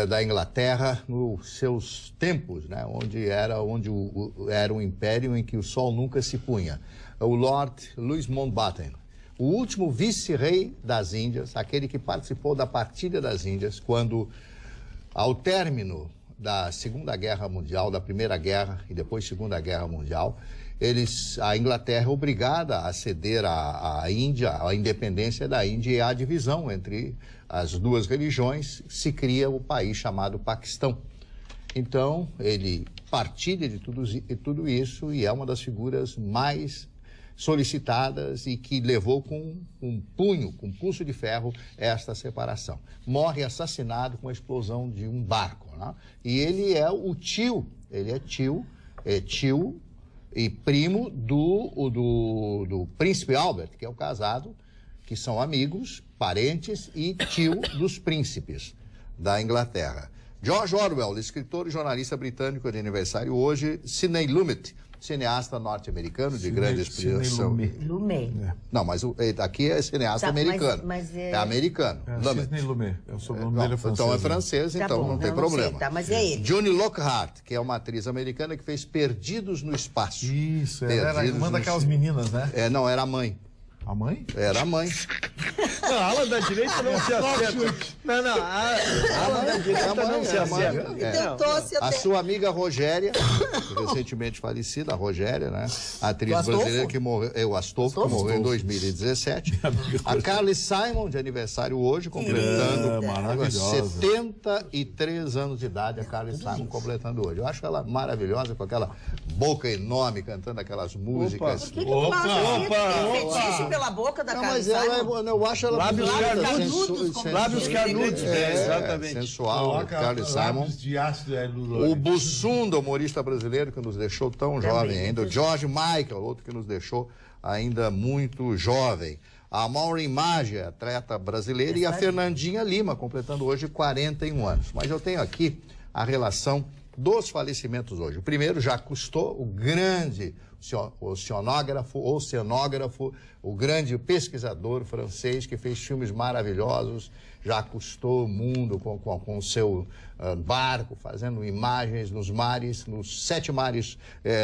da Inglaterra nos seus tempos, né? Onde era um império em que o sol nunca se punha. O Lord Louis Mountbatten, o último vice-rei das Índias, aquele que participou da partilha das Índias, quando, ao término da Segunda Guerra Mundial, da Primeira Guerra e depois Segunda Guerra Mundial, a Inglaterra é obrigada a ceder à Índia, a independência da Índia e a divisão entre as duas religiões, se cria o país chamado Paquistão. Então, ele partilha de tudo isso e é uma das figuras mais solicitadas e que levou com um pulso de ferro, esta separação. Morre assassinado com a explosão de um barco, né? E ele é o tio, tio e primo do príncipe Albert, que é o casado, que são amigos, parentes e tio dos príncipes da Inglaterra. George Orwell, escritor e jornalista britânico de aniversário hoje. Sidney Lumet, cineasta norte-americano de grande expressão. Lumet. Não, mas aqui é cineasta americano. Mas é americano. Sidney Lumet. É o sobrenome dele é francês. Então é francês, Tá então bom, não tem eu problema. sei, tá, mas é ele. Johnny Lockhart, que é uma atriz americana que fez Perdidos no Espaço. Isso, ela era uma daquelas meninas, né? Não, era a mãe. A mãe? Era a mãe. Não, a ala da direita não se acerta. Não, a ala da direita não se acerta. Tentou se A sua amiga Rogéria, recentemente falecida, a Rogéria, né? A atriz brasileira que morreu, o Astolfo, que morreu em 2017. A Carly Simon, de aniversário hoje, completando 73 anos de idade, a Carly Simon completando hoje. Eu acho ela maravilhosa, com aquela boca enorme, cantando aquelas músicas. Fetiche pela boca da Carly Simon. Eu acho ela Lábios canudos, exatamente. Sensual, Carly Simon. O Bussunda, humorista brasileiro, que nos deixou tão jovem ainda. O George Michael, outro que nos deixou ainda muito jovem. A Maureen Maggi, atleta brasileira, e a Fernandinha Lima, completando hoje 41 anos. Mas eu tenho aqui a relação dos falecimentos hoje. O primeiro, Jacques Cousteau, o grande oceanógrafo, o grande pesquisador francês que fez filmes maravilhosos, já custou o mundo com o seu barco, fazendo imagens nos mares, nos 7 mares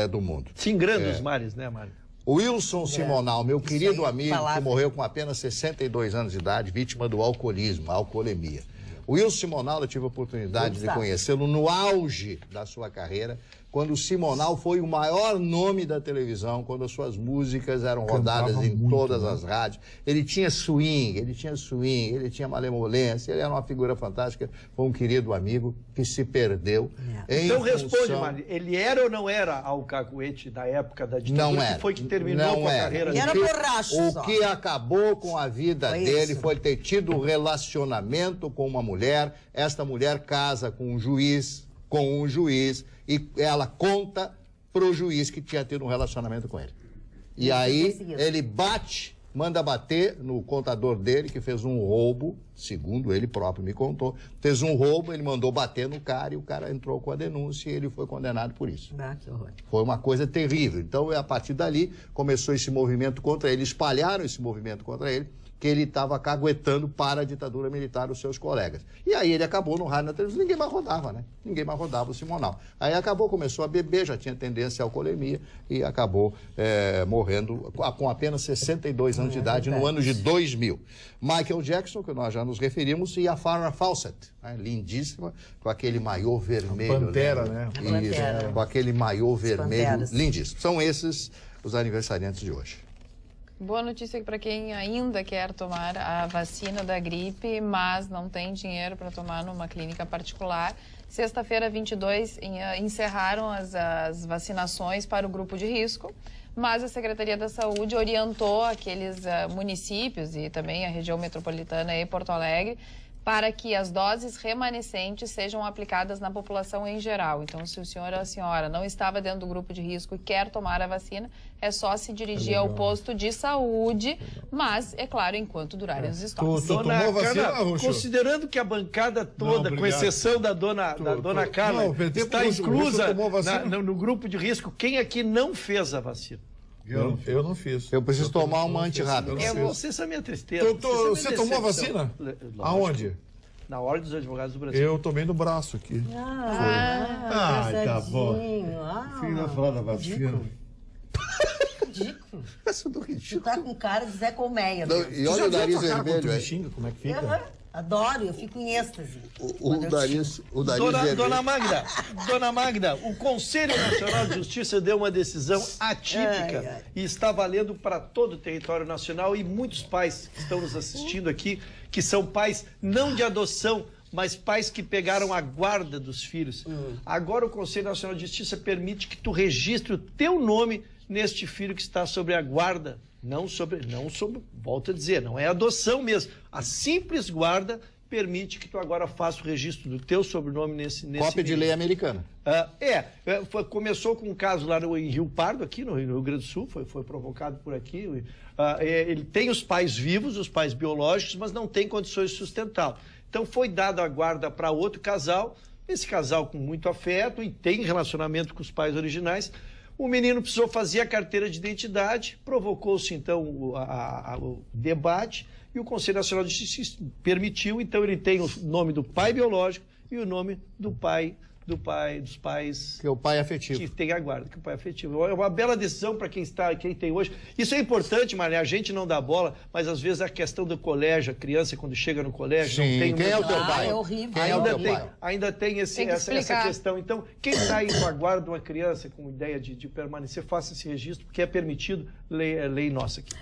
do mundo. Singrando os mares, né, Mário? O Wilson Simonal, meu querido amigo, que morreu com apenas 62 anos de idade, vítima do alcoolismo, alcoolemia. O Wilson Simonal, eu tive a oportunidade de conhecê-lo no auge da sua carreira, quando o Simonal foi o maior nome da televisão, quando as suas músicas eram rodadas em todas as rádios. Ele tinha swing, ele tinha malemolência, ele era uma figura fantástica, foi um querido amigo que se perdeu. Então responde, Mário, ele era ou não era alcahuete da época da ditadura? Não era. Que foi que terminou com a carreira dele? Era borracho O que acabou com a vida dele foi ter tido um relacionamento com uma mulher, esta mulher casa com um juiz, e ela conta pro juiz que tinha tido um relacionamento com ele. E aí ele manda bater no contador dele, que fez um roubo, segundo ele próprio me contou, fez um roubo, ele mandou bater no cara e o cara entrou com a denúncia e ele foi condenado por isso. Que horror. Foi uma coisa terrível. Então, a partir dali, começou esse movimento contra ele, espalharam esse movimento contra ele, que ele estava caguetando para a ditadura militar os seus colegas. E aí ele acabou no rádio e na televisão, ninguém mais rodava, né? Ninguém mais rodava o Simonal. Aí começou a beber, já tinha tendência à alcoolemia e acabou morrendo com apenas 62 anos de idade no ano de 2000. Michael Jackson, que nós já nos referimos, e a Farrah Fawcett, né? Lindíssima, com aquele maiô vermelho. A Pantera, né? Isso, com aquele maiô vermelho, lindíssimo. São esses os aniversariantes de hoje. Boa notícia para quem ainda quer tomar a vacina da gripe, mas não tem dinheiro para tomar numa clínica particular. Sexta-feira, 22, encerraram as vacinações para o grupo de risco, mas a Secretaria da Saúde orientou aqueles municípios e também a região metropolitana e Porto Alegre para que as doses remanescentes sejam aplicadas na população em geral. Então, se o senhor ou a senhora não estava dentro do grupo de risco e quer tomar a vacina, é só se dirigir ao posto de saúde, mas, é claro, enquanto durarem os estoques. Tu tomou vacina, Ruxo? Considerando que a bancada toda, com exceção da dona Carla, está inclusa no grupo de risco, quem aqui não fez a vacina? Eu não fiz. Eu preciso tomar uma antirrábica. Você é a minha tristeza. Você tomou a vacina? Aonde? Na Ordem dos Advogados do Brasil. Eu tomei no braço aqui. Tá bom. Filho da falar da vacina. Ridículo. Essa do Tu ridículo. tá com cara de Zé Colmeia. Não, mesmo. e olha o nariz vermelho. Me xinga, como é que fica? Aham. Adoro, eu fico em êxtase. O nariz vermelho. Dona Magda, o Conselho Nacional de Justiça deu uma decisão atípica e está valendo para todo o território nacional, e muitos pais que estão nos assistindo aqui, que são pais não de adoção, mas pais que pegaram a guarda dos filhos. Agora o Conselho Nacional de Justiça permite que tu registre o teu nome neste filho que está sobre a guarda. Não sobre, volto a dizer, não é adoção mesmo. A simples guarda permite que tu agora faça o registro do teu sobrenome nesse Cópia de lei americana. Começou com um caso lá em Rio Pardo, aqui no Rio Grande do Sul, foi provocado por aqui. Ele tem os pais vivos, os pais biológicos, mas não tem condições de sustentá-lo. Então foi dado a guarda para outro casal, esse casal com muito afeto e tem relacionamento com os pais originais. O menino precisou fazer a carteira de identidade, provocou-se então o debate e o Conselho Nacional de Justiça permitiu, então ele tem o nome do pai biológico e o nome dos pais Que é o pai afetivo. que tem a guarda, que é o pai afetivo. É uma bela decisão para quem tem hoje. Isso é importante, Maria, a gente não dá bola, mas às vezes a questão do colégio, a criança quando chega no colégio, Sim, não tem... quem é o teu pai? É horrível. Quem é o teu pai? Ainda tem essa questão. Então, quem está aí com a guarda de uma criança com ideia de permanecer, faça esse registro, porque é permitido, lei nossa aqui.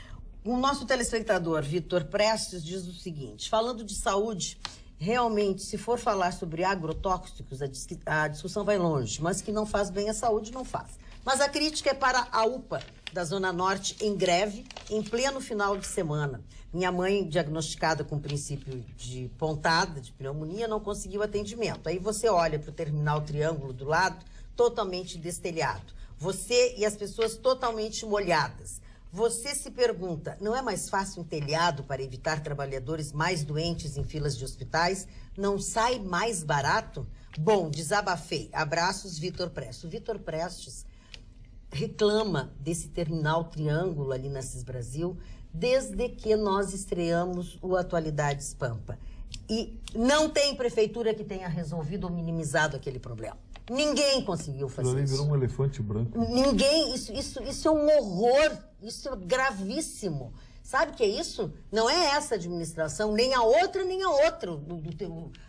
O nosso telespectador, Vitor Prestes, diz o seguinte: falando de saúde, realmente, se for falar sobre agrotóxicos, a discussão vai longe, mas que não faz bem à saúde, não faz. Mas a crítica é para a UPA da Zona Norte em greve, em pleno final de semana. Minha mãe, diagnosticada com princípio de pontada, de pneumonia, não conseguiu atendimento. Aí você olha para o terminal Triângulo do lado, totalmente destelhado. Você e as pessoas totalmente molhadas. Você se pergunta, não é mais fácil um telhado para evitar trabalhadores mais doentes em filas de hospitais? Não sai mais barato? Bom, desabafei. Abraços, Vitor Prestes. O Vitor Prestes reclama desse terminal Triângulo ali na Cis Brasil desde que nós estreamos o Atualidades Pampa. E não tem prefeitura que tenha resolvido ou minimizado aquele problema. Ninguém conseguiu fazer isso. Virou um elefante branco. Ninguém, isso é um horror, isso é gravíssimo. Sabe o que é isso? Não é essa administração, nem a outra.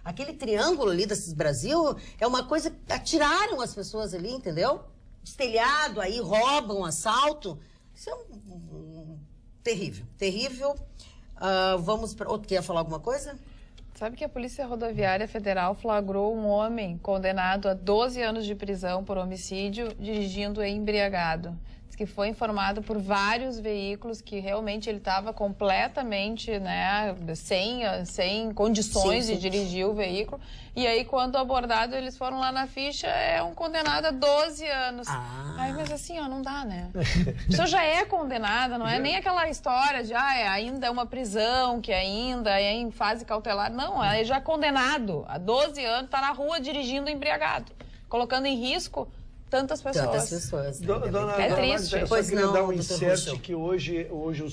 Aquele triângulo ali da Cis Brasil é uma coisa que atiraram as pessoas ali, entendeu? Estelhado, aí roubam, assalto. Isso é terrível, terrível. Vamos para... Outro quer falar alguma coisa? Sabe que a Polícia Rodoviária Federal flagrou um homem condenado a 12 anos de prisão por homicídio dirigindo embriagado. Diz que foi informado por vários veículos que realmente ele estava completamente, né, sem condições de dirigir o veículo. E aí, quando abordado, eles foram lá na ficha, é um condenado a 12 anos. Aí, mas assim, ó, não dá, né? A pessoa já é condenada, não é nem aquela história de, ainda é uma prisão, que ainda é em fase cautelar. Não, é já condenado a 12 anos, está na rua dirigindo embriagado, colocando em risco tantas pessoas. Né? É triste. Eu só queria dar um insert que hoje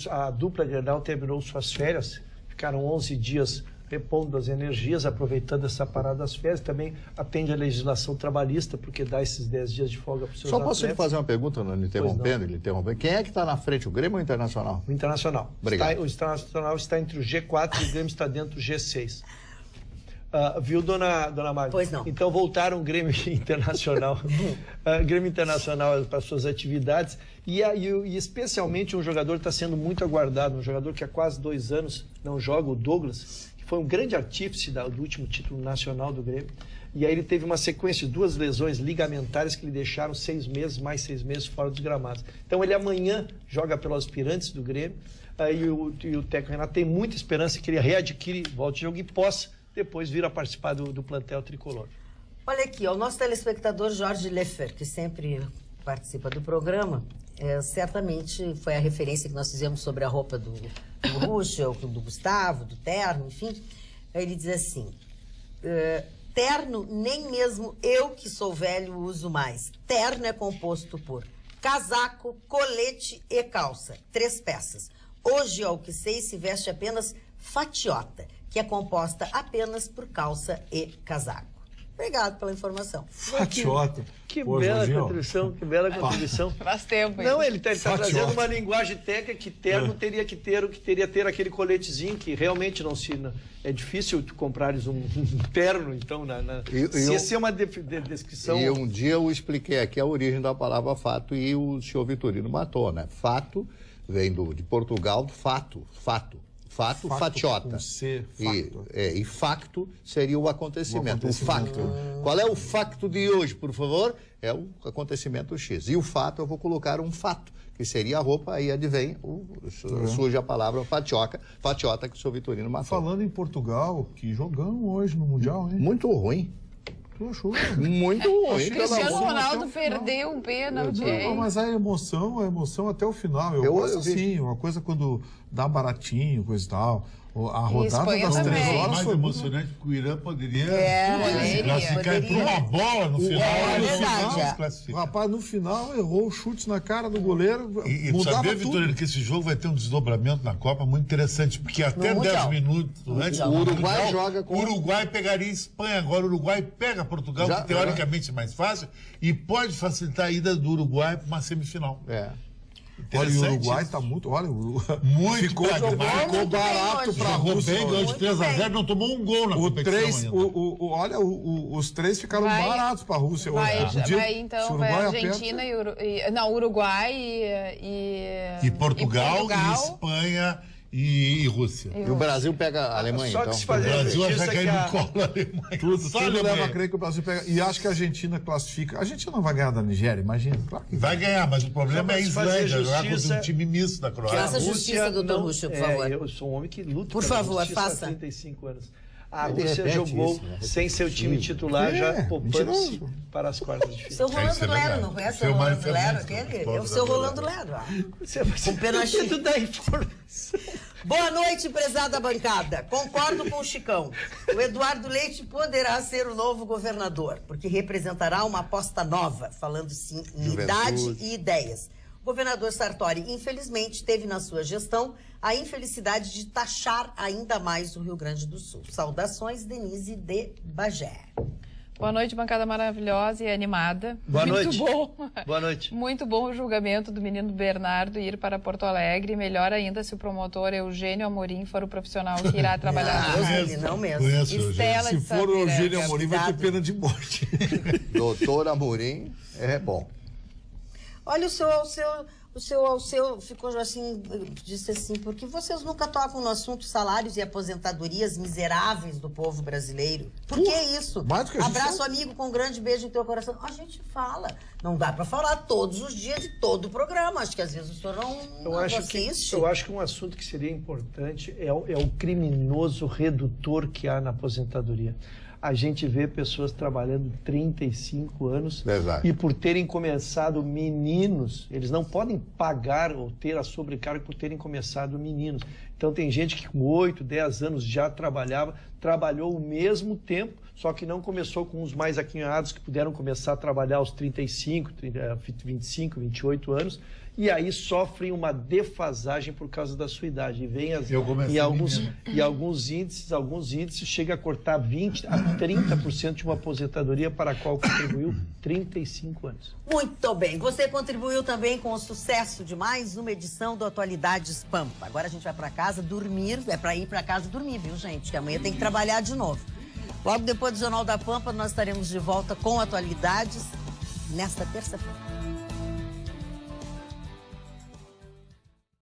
a dupla Grenal terminou suas férias, ficaram 11 dias repondo as energias, aproveitando essa parada das férias, também atende a legislação trabalhista, porque dá esses 10 dias de folga para os seus Só atletas. posso lhe fazer uma pergunta, não interrompendo, Quem é que está na frente, o Grêmio ou o Internacional? O Internacional. Obrigado. O Internacional está entre o G4 e o Grêmio está dentro do G6. Viu, dona Magda? Pois não. Então voltaram o Grêmio Internacional. Grêmio Internacional para suas atividades. E especialmente um jogador que está sendo muito aguardado, um jogador que há quase 2 anos não joga, o Douglas, que foi um grande artífice do último título nacional do Grêmio. E aí ele teve uma sequência de 2 lesões ligamentares que lhe deixaram 6 meses, mais 6 meses fora dos gramados. Então ele amanhã joga pelos aspirantes do Grêmio. E o técnico Renato tem muita esperança que ele readquire, volte de jogo e possa depois vir a participar do plantel tricolor. Olha aqui, o nosso telespectador Jorge Leffer, que sempre participa do programa, certamente foi a referência que nós fizemos sobre a roupa do Ruschel, do Gustavo, do terno, enfim. Ele diz assim, terno nem mesmo eu que sou velho uso mais. Terno é composto por casaco, colete e calça, 3 peças. Hoje, ao que sei, se veste apenas fatiota, que é composta apenas por calça e casaco. Obrigado pela informação. Fatiota. Que Pô, bela Jorginho. contribuição, que bela contribuição. Faz tempo. hein? Não, ele está Fatiota. trazendo uma linguagem técnica que terno teria que ter, o que teria ter aquele coletezinho que realmente não se... É difícil tu comprares um terno, então, se essa é uma descrição... E um dia eu expliquei aqui a origem da palavra fato e o senhor Vitorino matou, né? Fato vem de Portugal, fato, fatiota. Com C, facto. E facto seria o acontecimento, o facto. Qual é o facto de hoje, por favor? É o acontecimento X. E o fato, eu vou colocar um fato, que seria a roupa, aí advém, surge a palavra fatiota, que o senhor Vitorino matou. Falando em Portugal, que jogamos hoje no Mundial, hein? Muito ruim. Tu achou? Muito ruim. Cristiano Ronaldo até o final. perdeu um pênalti, hein? Não, mas a emoção até o final. Eu gosto assim, uma coisa quando dá baratinho, coisa e tal. A rodada Espanha das também. 3 horas Mais foi muito... emocionante porque o Irã poderia poderia. classificar por uma bola no final. É no verdade, final é. se classifica. Rapaz, no final errou o chute na cara do goleiro. E mudava saber, tudo. Vitorino, que esse jogo vai ter um desdobramento na Copa muito interessante, porque até No 10 Mundial. minutos antes O do Uruguai Mundial, joga com- o Uruguai pegaria a Espanha. Agora o Uruguai pega Portugal, Já- que teoricamente é mais fácil, e pode facilitar a ida do Uruguai para uma semifinal. É. Olha, o Interessante Uruguai isso. tá muito. Olha, Muito ficou pragmático. ficou barato hoje. pra Jogou Rússia. bem, ganhou de 3-0, não tomou um gol na O competição 3, ainda. olha, os 3 ficaram Vai- baratos pra Rússia hoje. Vai, Podia- vai se então, o vai Uruguai Argentina aperta- não, Uruguai E Portugal, e Espanha e Rússia. E o Brasil pega a Alemanha, Só que então. se O fazer Brasil justiça vai cair que a- no colo da Alemanha. Tudo Só a leva Alemanha. a crer que o Brasil pega. E acho que a Argentina classifica. A Argentina não vai ganhar da Nigéria, imagina. Claro que Vai ganhar, mas o problema Só é a pra se fazer Islândia, jogar contra justiça- um time misto da Croácia. Faça justiça, doutor não- Russo, por favor. Eu sou um homem que luta Por pela favor, justiça faça. há 35 anos. A Ele Rússia repete jogou isso, né? sem seu time titular, já poupando-se mentiroso. para as quartas de Seu final. Rolando isso é Lero, verdade. não conhece o Seu Rolando Mário Lero? Fernandes, Aquele? pobre É o seu da Rolando Lero. ó. Você vai Com pênalti. tudo da informação. Boa noite, prezada bancada. Concordo com o Chicão. O Eduardo Leite poderá ser o novo governador, porque representará uma aposta nova, falando-se em Juventude. idade e ideias. O governador Sartori, infelizmente, teve na sua gestão a infelicidade de taxar ainda mais o Rio Grande do Sul. Saudações, Denise de Bagé. Boa noite, bancada maravilhosa e animada. Boa Muito noite. bom. Boa noite. Muito bom o julgamento do menino Bernardo ir para Porto Alegre. Melhor ainda se o promotor Eugênio Amorim for o profissional que irá trabalhar. Deus, lá. ele não mesmo. Conheço, Estela Se de for o Eugênio Sapiranga. Amorim, vai ter Cuidado. pena de morte. Doutor Amorim é bom. Olha, o seu ficou assim, disse assim, porque vocês nunca tocam no assunto salários e aposentadorias miseráveis do povo brasileiro? Por que isso? mais do que a gente Abraço, fala. amigo, com um grande beijo em teu coração. A gente fala. Não dá para falar todos os dias de todo o programa. Acho que às vezes o senhor não assiste. Eu acho que um assunto que seria importante é o criminoso redutor que há na aposentadoria. A gente vê pessoas trabalhando 35 anos Verdade. e por terem começado meninos, eles não podem pagar ou ter a sobrecarga por terem começado meninos. Então tem gente que com 8, 10 anos já trabalhou o mesmo tempo, só que não começou com os mais aquinhados que puderam começar a trabalhar aos 35, 25, 28 anos. E aí sofrem uma defasagem por causa da sua idade. E vem Eu comecei alguns índices chega a cortar 20% a 30% de uma aposentadoria para a qual contribuiu 35 anos. Muito bem. Você contribuiu também com o sucesso de mais uma edição do Atualidades Pampa. Agora a gente vai para casa dormir. É para ir para casa dormir, viu, gente? Que amanhã tem que trabalhar de novo. Logo depois do Jornal da Pampa, nós estaremos de volta com Atualidades nesta terça-feira.